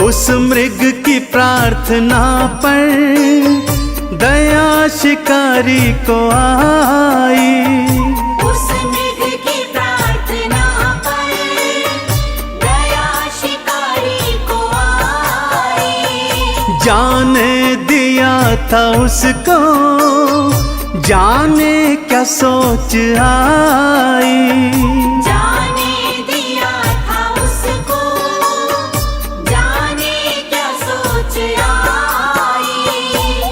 उस मृग की प्रार्थना पर दया शिकारी को आई। उस मृग की प्रार्थना पर दया शिकारी को आई। जाने दिया था उसको, जाने क्या सोच आई। जाने दिया था उसको, जाने क्या सोच आई।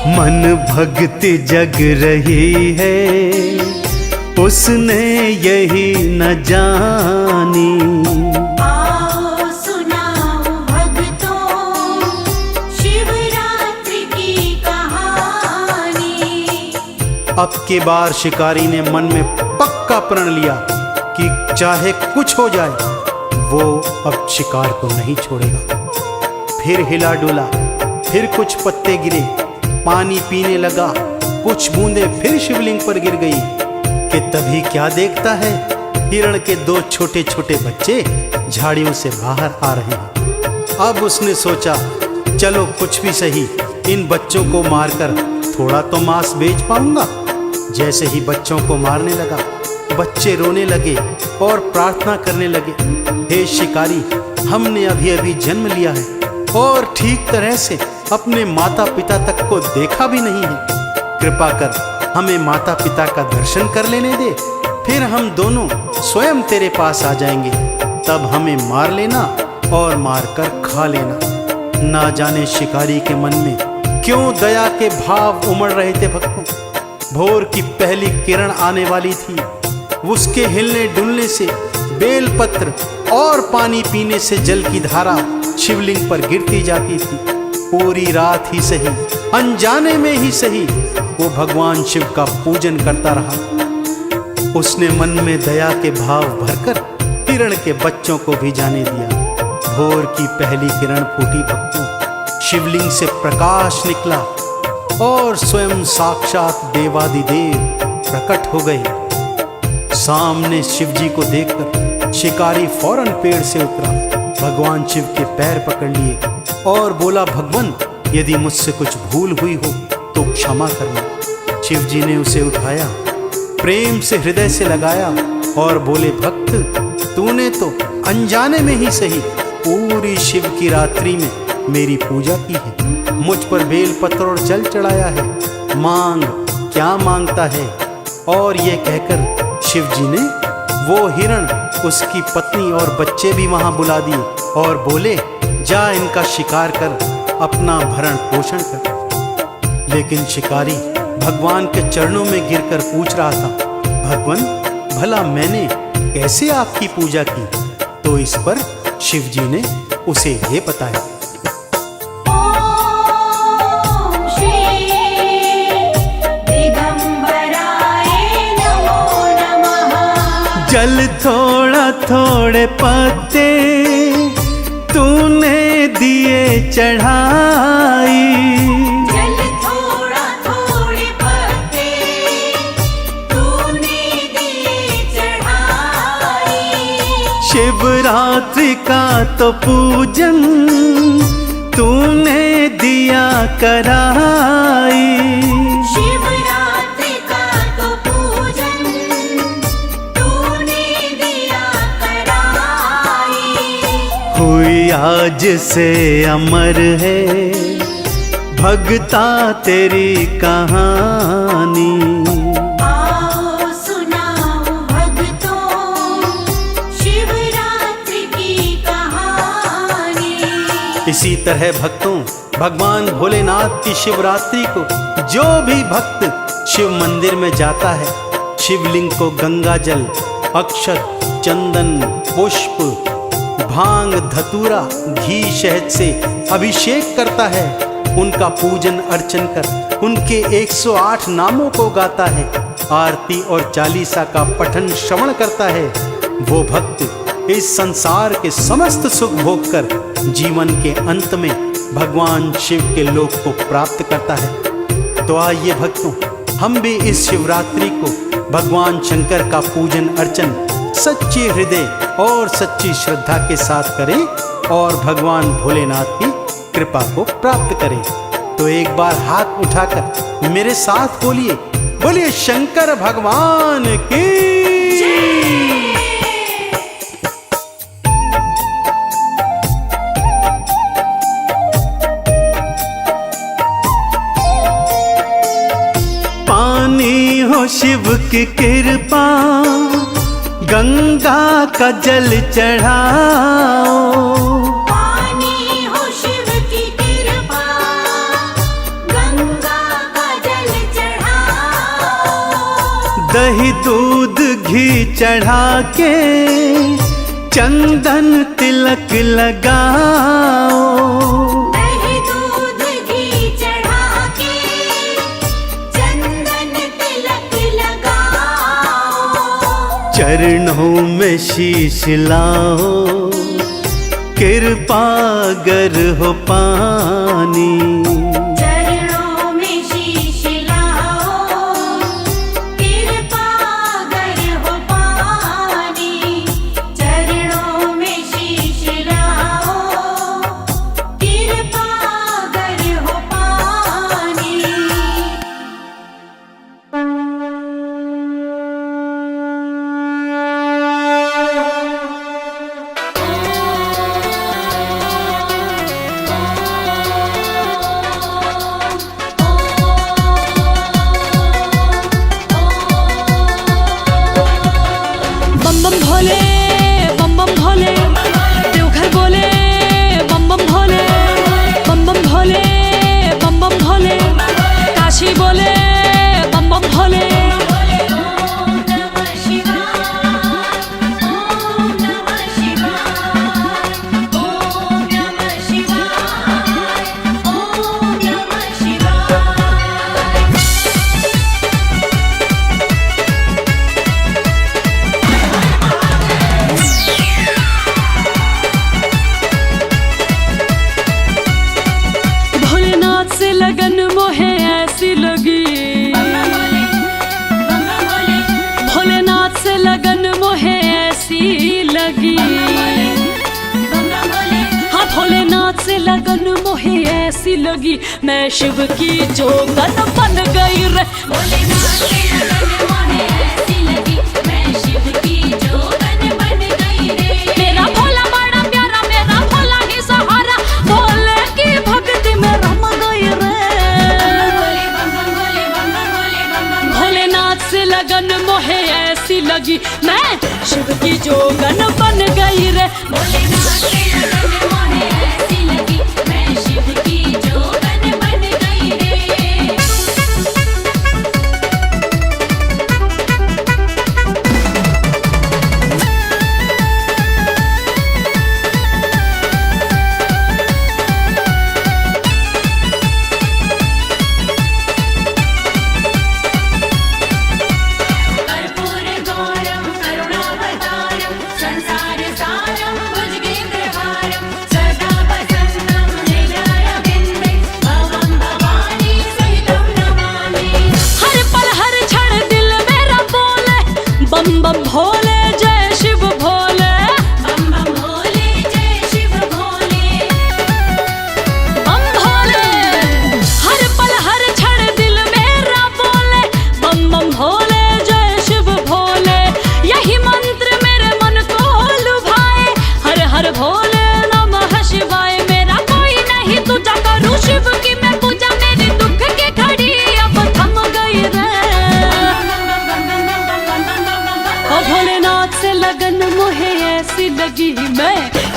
मन भक्ति जग रही है, उसने यही न जानी। आओ सुनाओ भक्तों शिवरात्रि की कहानी। अब की बार शिकारी ने मन में पक्का प्रण लिया कि चाहे कुछ हो जाए वो अब शिकार को नहीं छोड़ेगा। फिर हिला डुला, फिर कुछ पत्ते गिरे, पानी पीने लगा, कुछ बूंदें फिर शिवलिंग पर गिर गई कि तभी क्या देखता है, हिरण के दो छोटे छोटे बच्चे झाड़ियों से बाहर आ रहे हैं। अब उसने सोचा चलो कुछ भी सही, इन बच्चों को मारकर थोड़ा तो मांस बेच पाऊंगा। जैसे ही बच्चों को मारने लगा, बच्चे रोने लगे और प्रार्थना करने लगे, हे शिकारी, हमने अभी अभी जन्म लिया है और ठीक तरह से अपने माता पिता तक को देखा भी नहीं है। कृपा कर हमें माता पिता का दर्शन कर लेने दे, फिर हम दोनों स्वयं तेरे पास आ जाएंगे। तब हमें मार लेना और मारकर खा लेना। ना जाने शिकारी के मन में क्यों दया के भाव उमड़ रहे थे भक्तों। भोर की पहली किरण आने वाली थी। उसके हिलने डुलने से, बेलपत्र और पानी पीने से जल की धारा शिवलिंग पर गिरती जाती थी। पूरी रात ही सही, अनजाने में ही सही, वो भगवान शिव का पूजन करता रहा। उसने मन में दया के भाव भरकर हिरण के बच्चों को भी जाने दिया। भोर की पहली किरण फूटी भक्तों, शिवलिंग से प्रकाश निकला और स्वयं साक्षात देवादिदेव प्रकट हो गए। सामने शिवजी को देखकर शिकारी फौरन पेड़ से उतरा, भगवान शिव के पैर पकड़ लिए और बोला, भगवान यदि मुझसे कुछ भूल हुई हो तो क्षमा करना। शिवजी ने उसे उठाया, प्रेम से हृदय से लगाया और बोले, भक्त तूने तो अनजाने में ही सही पूरी शिव की रात्रि में मेरी पूजा की है, मुझ पर बेल पत्र और जल चढ़ाया है, मांग क्या मांगता है। और ये कहकर शिवजी ने वो हिरण, उसकी पत्नी और बच्चे भी वहां बुला दिए और बोले, जा इनका शिकार कर, अपना भरण पोषण कर। लेकिन शिकारी भगवान के चरणों में गिरकर पूछ रहा था, भगवान भला मैंने कैसे आपकी पूजा की, तो इस पर शिव जी ने उसे ये बताया। ॐ श्री दिगंबराय नमो नमः। जल थोड़ा थोड़े पत्ते तूने दिए चढ़ाई, जल थोड़ा थोड़े पत्ते तूने दिए चढ़ाई। शिवरात्रि का तो पूजन तूने दिया कराई। शिवरात्रि का तो पूजन तूने दिया कराई। हुई आज से अमर है भगता तेरी कहानी। आओ सुनाओ भक्तों शिवरात्रि की कहानी। इसी तरह भक्तों भगवान भोलेनाथ की शिवरात्रि को जो भी भक्त शिव मंदिर में जाता है, शिवलिंग को गंगा जल, अक्षत, चंदन, पुष्प, भांग, धतूरा, घी, शहद से अभिषेक करता है, उनका पूजन अर्चन कर उनके 108 नामों को गाता है, आरती और चालीसा का पठन श्रवण करता है, वो भक्त इस संसार के समस्त सुख भोग कर जीवन के अंत में भगवान शिव के लोक को प्राप्त करता है। तो आइए भक्तों, हम भी इस शिवरात्रि को भगवान शंकर का पूजन अर्चन सच्चे हृदय और सच्ची श्रद्धा के साथ करें और भगवान भोलेनाथ की कृपा को प्राप्त करें। तो एक बार हाथ उठाकर मेरे साथ बोलिए, बोलिए शंकर भगवान की। पानी हो शिव की कृपा, गंगा का जल चढ़ाओ। पानी हो शिव की कृपा, गंगा का जल चढ़ाओ। दही दूध घी चढ़ा के चंदन तिलक लगाओ। दही दूध घी चढ़ा के चंदन तिलक लगाओ। चरणों में शीश लाओ, कृपा गर हो पानी। चरणों में शीश लाओ, कृपा गर हो पानी। चरणों में शीश लाओ, कृपा गर हो पानी। बम बम भोले, बम बम भोले, देवघर बोले, बम बम भोले, बम बम भोले, बम बम भोले, काशी बोले, बम बम भोले। ओम नमः शिवाय, ओम नमः शिवाय, ओम नमः शिवाय, ओम नमः शिवाय। भोलेनाथ से लगन मोहे ऐसी लगी, भोलेनाथ से लगन मोहे ऐसी लगी। हाँ भोलेनाथ से लगन मोहे ऐसी लगी, मैं शिव की जोगन बन गई रे। भोलेनाथ से लगन मोहे ऐसी लगी, मैं शिव की जोगन बन गई रे। मेरा भोला बड़ा प्यारा, मेरा भोला ही सहारा, भोले की भक्ति में रम गई रे। भोले बम बम भोले बम बम भोले बम बम। भोलेनाथ से लगन मोहे ऐसी लगी, मैं शिव की जोगन बन गई रे। भोलेनाथ से लगन मोहे ऐसी लगी, मैं शिव की जोगन बन गई रे।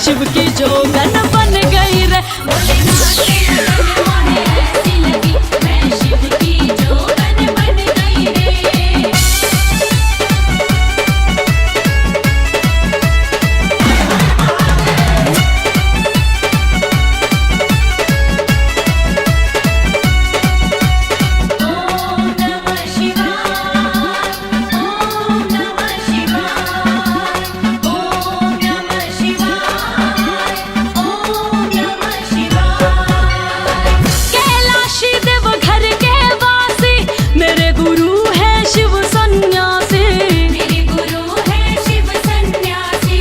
शिव की जोगन बन गई रे। भोलेनाथ के लगन मोहे ऐसी लगी, मैं शिव की जोगन बन गई रे। ओम नमः शिवाय, ओम नमः शिवाय, ओम नमः शिवाय, ओम नमः शिवाय। कैलाशी देव घर के वासी मेरे गुरु है शिव सन्यासी। मेरे गुरु है शिव सन्यासी।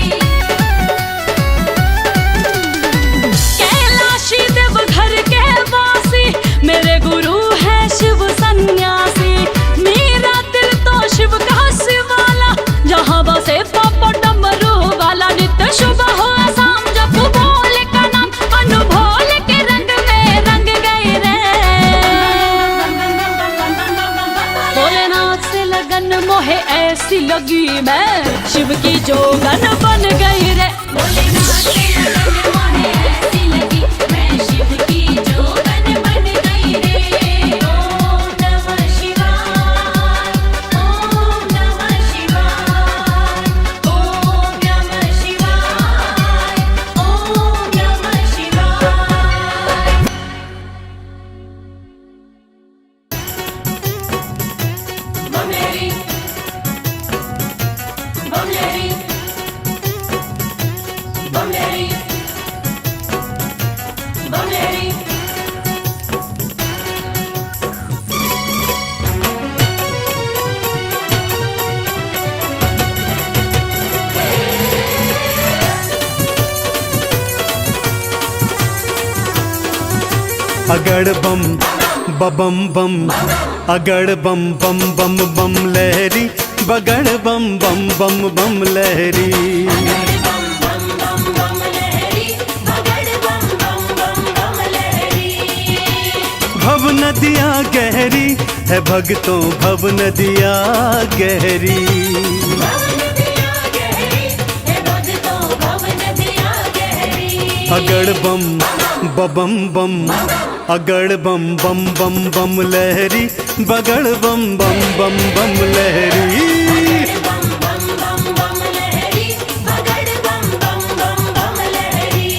कैलाशी देव घर के वासी मेरे गुरु है शिव सन्यासी। मेरा दिल तो शिव का शिवाला, जहाँ बसे पापा डमरू वाला। नित्य शुभ हो शाम जब बोल का नाम, अनुभोल के रंग में रंग गए रे। भोलेनाथ से लगन मोहे ऐसी लगी, मैं शिव की जोगन बन गई रे। भोलेनाथ के लगन मोहे ऐसी लगी, मैं शिव की जोगन बन गई रे। ओम नमः शिवाय, ओम नमः शिवाय, ओम नमः शिवाय, ओम नमः शिवाय। बमलेरी, बमलेरी, बमलेरी, बमलेरी। अगड़ बम बबम बम, अगड़ बम बम बम बम लहरी, बगड़ बम बम बम बम लहरी। बम बम बम बम लहरी, बगड़ बम बम बम बम लहरी। भव नदिया गहरी है भक्तों, भव नदिया गहरी। भव नदिया गहरी है भक्तों, भव नदिया गहरी। अगड़ बम बबम बम, अगड़ बम बम बम बम लहरी, बगड़ बम बम बम बम लहरी। बम बम बम बम लहरी, बगड़ बम बम बम बम लहरी।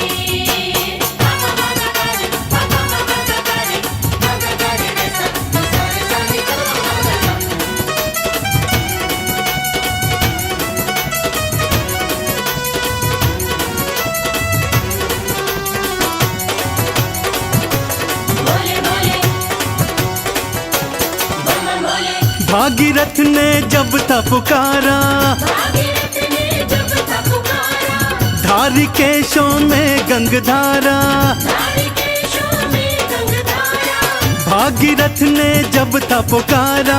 बम बम करे, बम बम करे, बम करे रे सब सारे सारे करो। बोले बोले, बम बम बोले। भागीरथ ने जब था पुकारा, भागीरथ ने जब था पुकारा, धारी केशों में गंगधारा। धारी केशों में गंगधारा। भागीरथ ने जब था पुकारा,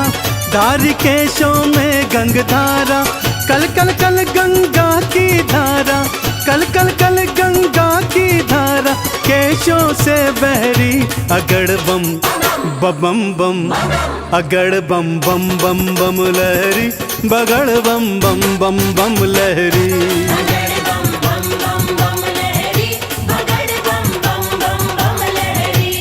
धारी केशों में गंगधारा। कल कल कल गंगा की धारा, कल कल कल गंगा की धारा, केशों से बहरी। अगड़ बम बबम बम, अगड़ बम बम बम बम लहरी, बगड़ बम बम बम बम लहरी। बगड़ बम बम बम बम लहरी, बगड़ बम बम बम बम लहरी।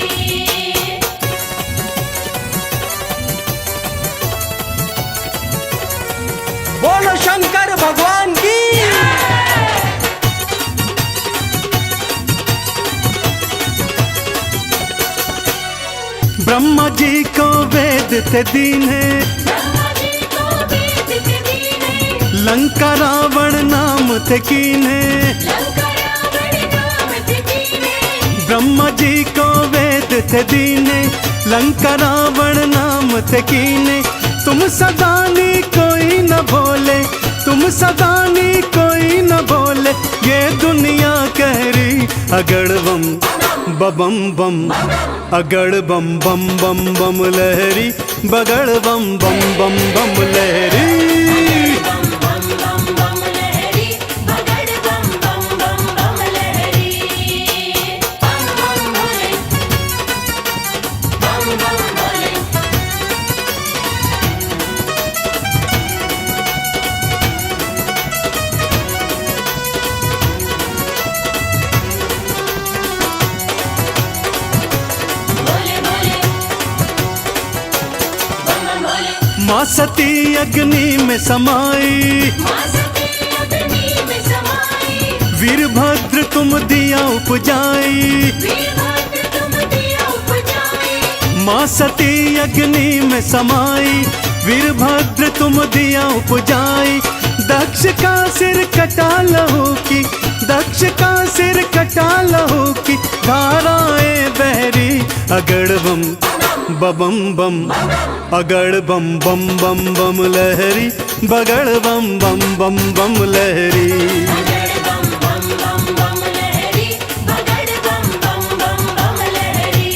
बोलो शंकर भगवान की। ब्रह्मा जी को वेद थे दीने, ब्रह्मा जी को वेद थे दीने, लंका रावण नाम थे कीने। लंका रावण नाम थे कीने। ब्रह्मा जी को वेद थे दीने, लंका रावण नाम थे कीने। तुम सदानी कोई न भोले, तुम सदानी कोई न भोले, ये दुनिया कह रही। अगड़ बम बबम बम, अगड़ बम बम बम बम लहरी, बगड़ बम बम बम बम लहरी। बम बम बम बम लहरी, बगड़ बम बम बम बम लहरी। बम बम भोले, बम बम भोले। माँ सती अग्नि में समाई, माँ सती अग्नि में समाई, वीरभद्र तुम दिया उपजाई। वीरभद्र तुम दिया उपजाई। माँ सती अग्नि में समाई, वीरभद्र तुम दिया उपजाई। दक्ष का सिर कटा लहू की, दक्ष का सिर कटा लहू की धाराएं बहरी। अगड़ बम बम बम, अगड़ बम बम बम बम लहरी, बगड़ बम बम बम बम लहरी। बगड़ बम बम बम बम लहरी, बगड़ बम बम बम बम लहरी।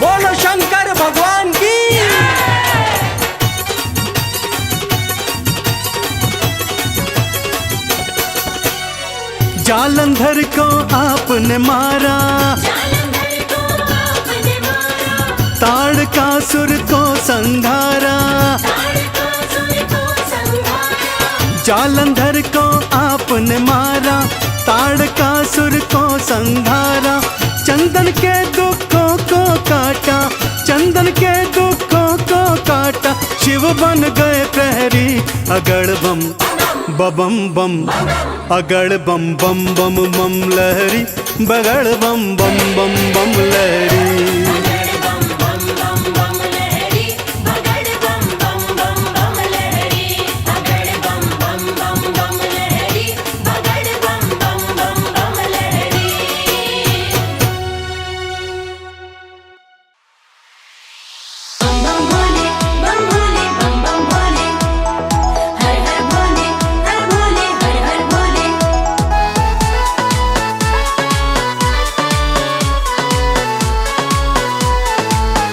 बोलो शंकर भगवान की। जालंधर को आपने मारा, जालंधर को आपने मारा, ताड़कासुर को संघारा। ताड़कासुर को संहारा। जालंधर को आपने मारा, ताड़कासुर को संघारा। चंदन के दुखों को काटा, चंदन के दुखों को काटा। शिव बन गए प्रहरी। अगड़ बम बम बम, अगड़ बम बम बम बम लहरी, बगड़ बम बम बम बम लहरी। बगड़ बम बम बम बम लहरी, बगड़ बम बम बम बम लहरी, बगड़ बम बम बम बम लहरी, बगड़ बम बम बम बम लहरी। बम बम भोले, बम बम भोले, हर हर भोले, हर भोले, हर हर भोले।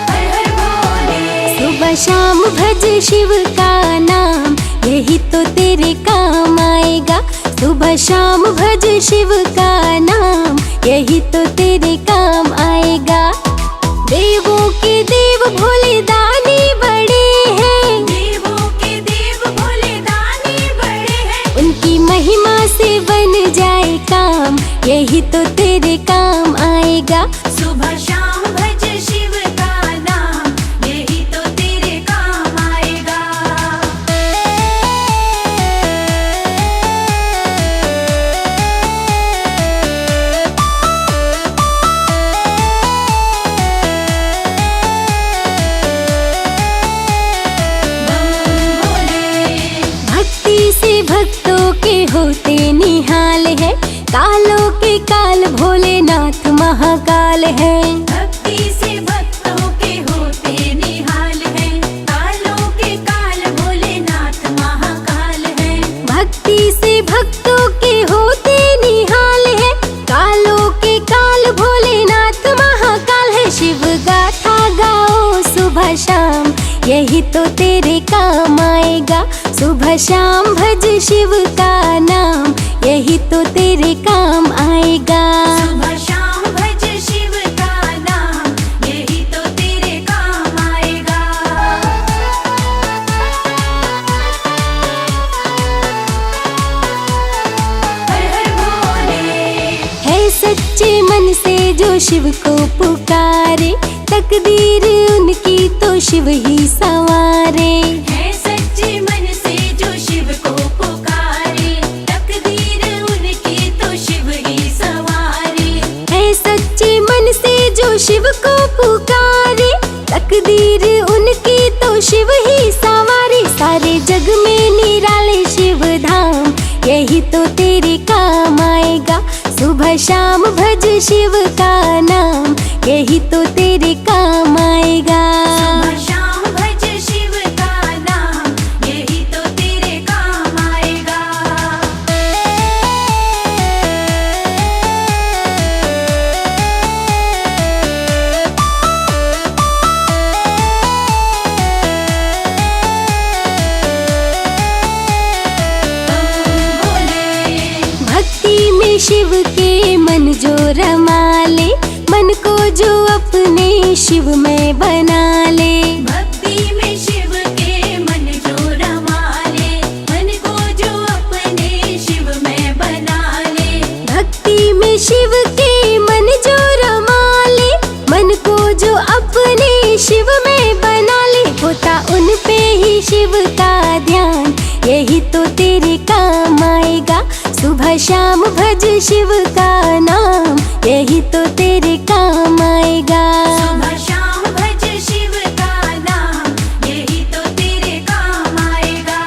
हर हर भोले। सुबह शाम भज शिव का नाम, यही तो तेरे काम आएगा। सुबह शाम भज शिव का नाम, यही तो तेरे काम आएगा। देवों के देव भोले दानी बड़े हैं, देवों के देव भोले दानी बड़े हैं। उनकी महिमा से बन जाए काम, यही तो तेरे काम आएगा। सुबह शाम भज शिव का नाम, यही तो तेरे काम आएगा। बम भोले। भक्ति से भक्तों के होते निहाल है, कालों के काल भोलेनाथ महाकाल है। भक्ति से भक्तों के होते निहाल है, कालों के काल भोलेनाथ महाकाल है। भक्ति से भक्तों के होते निहाल है, कालों के काल भोलेनाथ महाकाल है। शिव गाथा गाओ सुबह शाम, यही तो तेरे काम आएगा। सुबह शाम भज शिव का नाम, यही तो तेरे काम आएगा। सुबह शाम भज शिव का नाम, यही तो तेरे काम आएगा। हर हर भोले। है सच्चे मन से जो शिव को पुकारे, तकदीर उनकी तो शिव ही संवारे। है सच्चे मन से जो शिव को पुकारे, तकदीर उनकी तो शिव ही संवारे। है सच्चे मन से जो शिव को पुकारे, तकदीर उनकी तो शिव ही संवारे। सारे जग में निराले शिव धाम, यही तो तेरे काम आएगा। सुबह शाम भज शिव का नाम, यही तो तेरे काम आएगा। सुबह शाम भज शिव का नाम, यही तो तेरे काम आएगा। बम भोले। भक्ति में शिव के मन जो रमा ले, मन को जो अपने शिव में बना ले। भक्ति में शिव के मन जो रमा ले, मन को जो अपने शिव में बना ले। भक्ति में शिव के मन जो रमा शाम भज शिव का नाम, यही तो तेरे काम आएगा। सुबह शाम भज शिव का नाम, यही तो तेरे काम आएगा।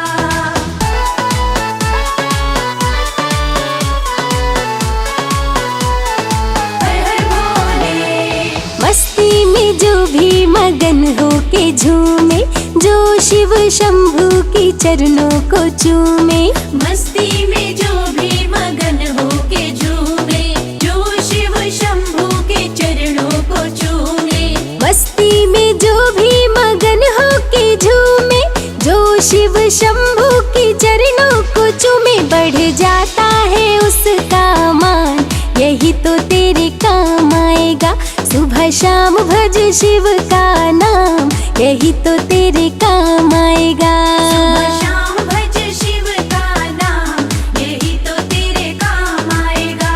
हर हर भोले। मस्ती में जो भी मगन हो के झूमे, जो शिव शंभू की चरणों को चूमे। मस्ती में जो भी मगन हो के झूमे, जो शिव शंभू के चरणों को चूमे। मस्ती में जो भी मगन हो के झूमे, जो शिव शंभू की चरणों को चूमे। बढ़ जाता है उसका मान, यही तो तेरे काम आएगा। सुबह शाम भज शिव का नाम, यही तो तेरे काम आएगा। सुबह शाम भज शिव का नाम, यही तो तेरे काम आएगा।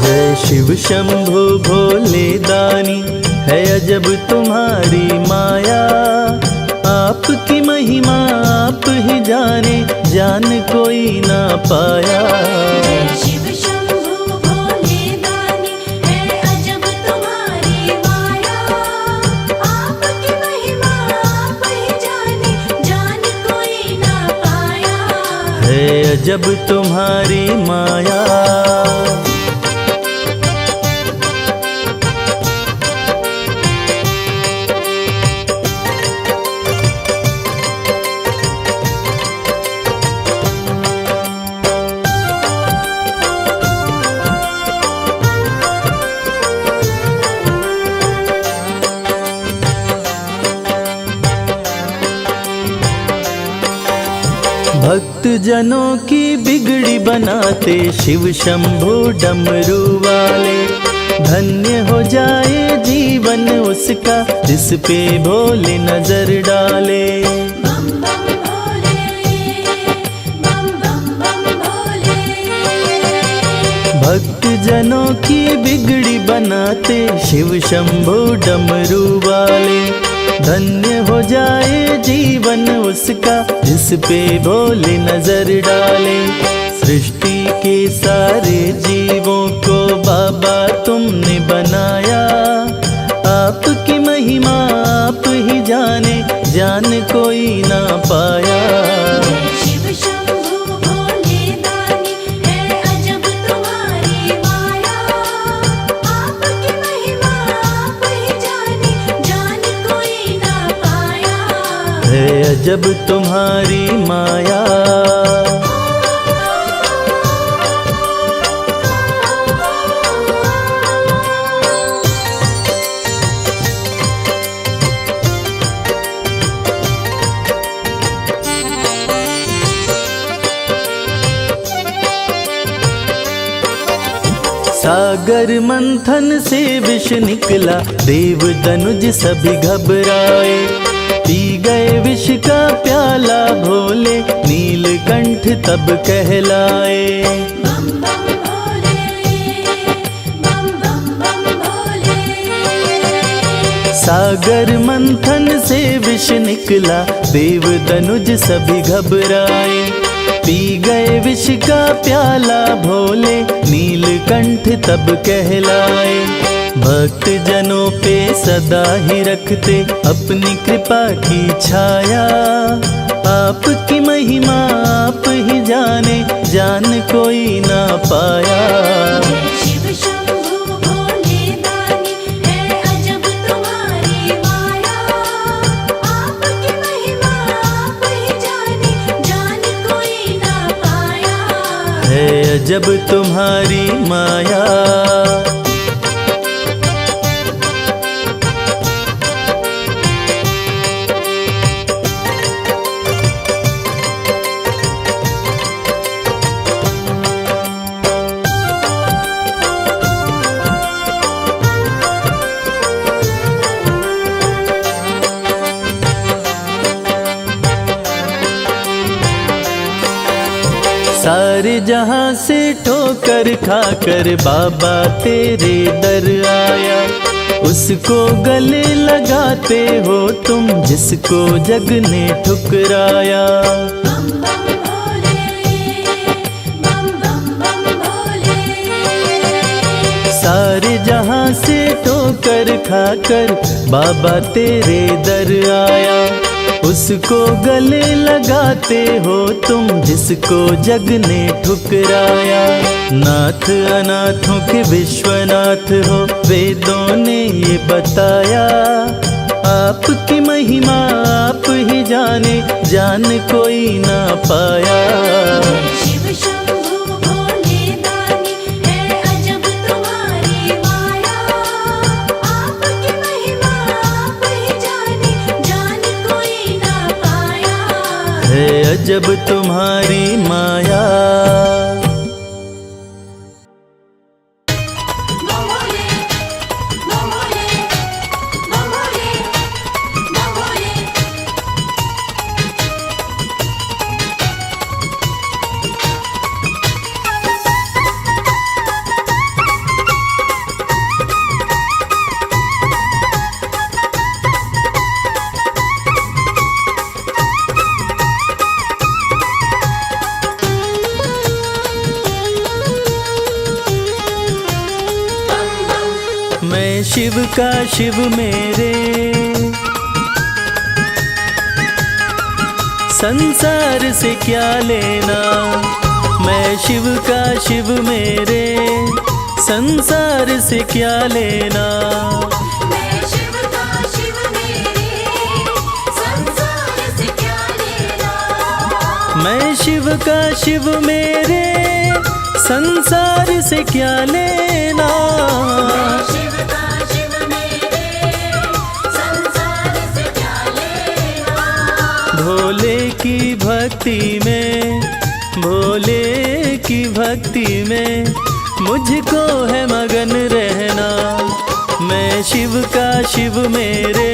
जय शिव शंभु भोले दानी, है अजब तुम्हारी माया। आपकी महिमा आप ही जाने, जान कोई ना पाया। जय शिव शंभु भोले दानी, है अजब तुम्हारी माया। आपकी महिमा आप ही जाने, जान कोई ना पाया। है अजब तुम्हारी माया। भक्त जनों की बिगड़ी बनाते शिव शंभु डमरू वाले। धन्य हो जाए जीवन उसका, जिस पे भोले नजर डाले। बम बम भोले, बम बम बम भोले। भक्त जनों की बिगड़ी बनाते शिव शंभु डमरू वाले। धन्य हो जाए जीवन उसका, जिस पे भोले नजर डाले। सृष्टि के सारे जीवों को बाबा तुमने बनाया। आपकी महिमा आप ही जाने, जान कोई ना पाया। जय शिव शंभु भोले दानी, है अजब तुम्हारी माया। आपकी महिमा आप ही जाने, जान कोई ना पाया। है अजब तुम्हारी माया। सागर मंथन से विष निकला, देव दनुज सभी घबराए। पी गए विष का प्याला भोले, नीलकंठ तब कहलाए। बम बम भोले, बम बम बम भोले। सागर मंथन से विष निकला, देव दनुज सभी घबराए। पी गए विष का प्याला भोले, नीलकंठ तब कहलाए। भक्त जनों पे सदा ही रखते अपनी कृपा की छाया। आपकी महिमा आप ही जाने, जान कोई ना पाया। जय शिव शंभु भोले दानी, है अजब तुम्हारी माया। आपकी महिमा आप ही जाने, जान कोई ना पाया। है अजब तुम्हारी माया। सारे जहां से ठोकर खाकर बाबा तेरे दर आया। उसको गले लगाते हो तुम जिसको जग ने ठुकराया। बम बम भोले, बम बम बम भोले। सारे जहां से ठोकर खाकर बाबा तेरे दर आया। उसको गले लगाते हो तुम जिसको जग ने ठुकराया। नाथ अनाथों के विश्वनाथ हो वेदों ने ये बताया। आपकी महिमा आप ही जाने जान कोई ना पाया। शिव शंभु भोले दानी है अजब तुम्हारी माया। आपकी महिमा आप ही जाने जान कोई ना पाया। है अजब तुम्हारी माया। बम भोले, बम भोले, बम भोले, बम भोले। मैं शिव का शिव मेरे संसार से क्या लेना। मैं शिव का शिव मेरे संसार से क्या लेना। मैं शिव का शिव मेरे संसार से क्या लेना। मैं शिव का शिव मेरे संसार से क्या लेना। शिव का शिव मेरे संसार से क्या लेना। भोले की भक्ति में, भोले की भक्ति में मुझको है मगन रहना। मैं शिव का शिव मेरे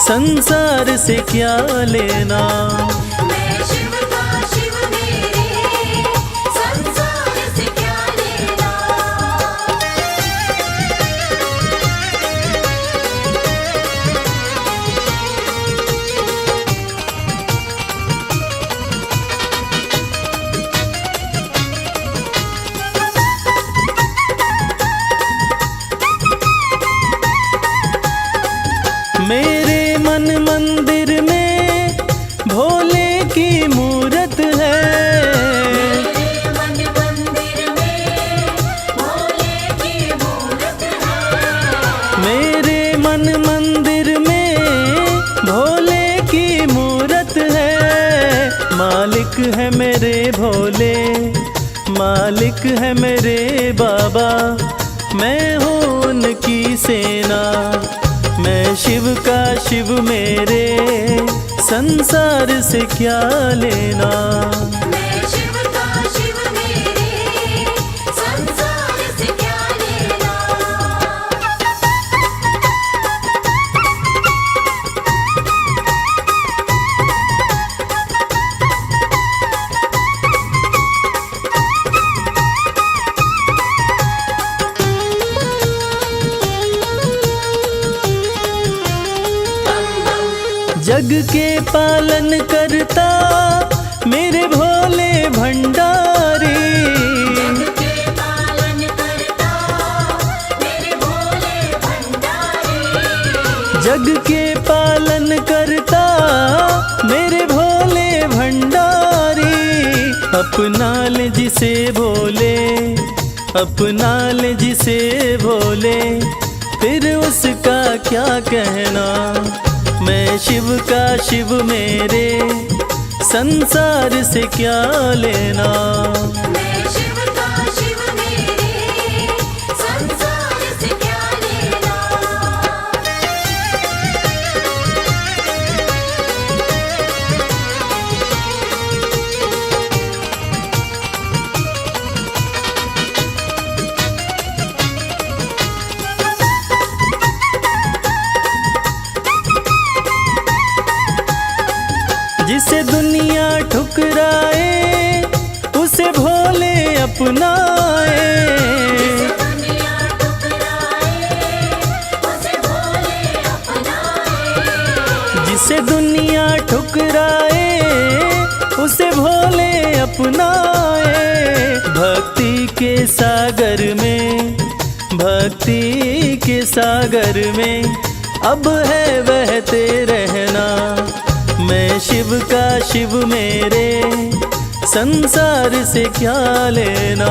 संसार से क्या लेना। मैं शिव का शिव मेरे संसार से क्या लेना। मेरे मन मंदिर में भोले की मूरत है। मेरे मन मंदिर में भोले की मूरत है। मेरे मन मंदिर में भोले की मूरत है। मालिक है मेरे भोले, मालिक है मेरे बाबा। मैं हूँ उनकी सेना। मैं शिव का शिव मेरे संसार से क्या लेना। मैं शिव का शिव मेरे संसार से क्या लेना। जग के पालन करता मेरे भोले भंडारी। के पालन करता मेरे भोले भंडारी। जग के पालन करता मेरे भोले भंडारी। अपना ले जिसे भोले, अपना ले जिसे भोले, फिर उसका क्या कहना। मैं शिव का शिव मेरे संसार से क्या लेना। मैं शिव का शिव मेरे संसार से क्या लेना। जिसे दुनिया ठुकराए अपनाए। भक्ति के सागर में, भक्ति के सागर में अब है बहते रहना। मैं शिव का शिव मेरे, संसार से क्या लेना।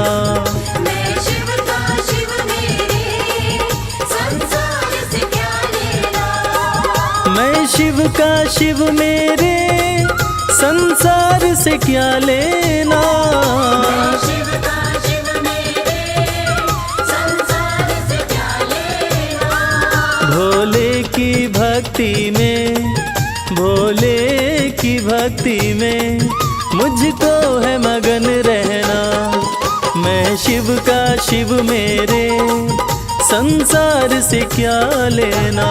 मैं शिव का शिव मेरे, संसार से क्या लेना। मैं शिव का शिव मेरे, संसार से क्या लेना। मैं शिव का शिव मेरे, संसार से क्या लेना। भोले की भक्ति में, भोले की भक्ति में मुझको है मगन रहना। मैं शिव का शिव मेरे, संसार से क्या लेना।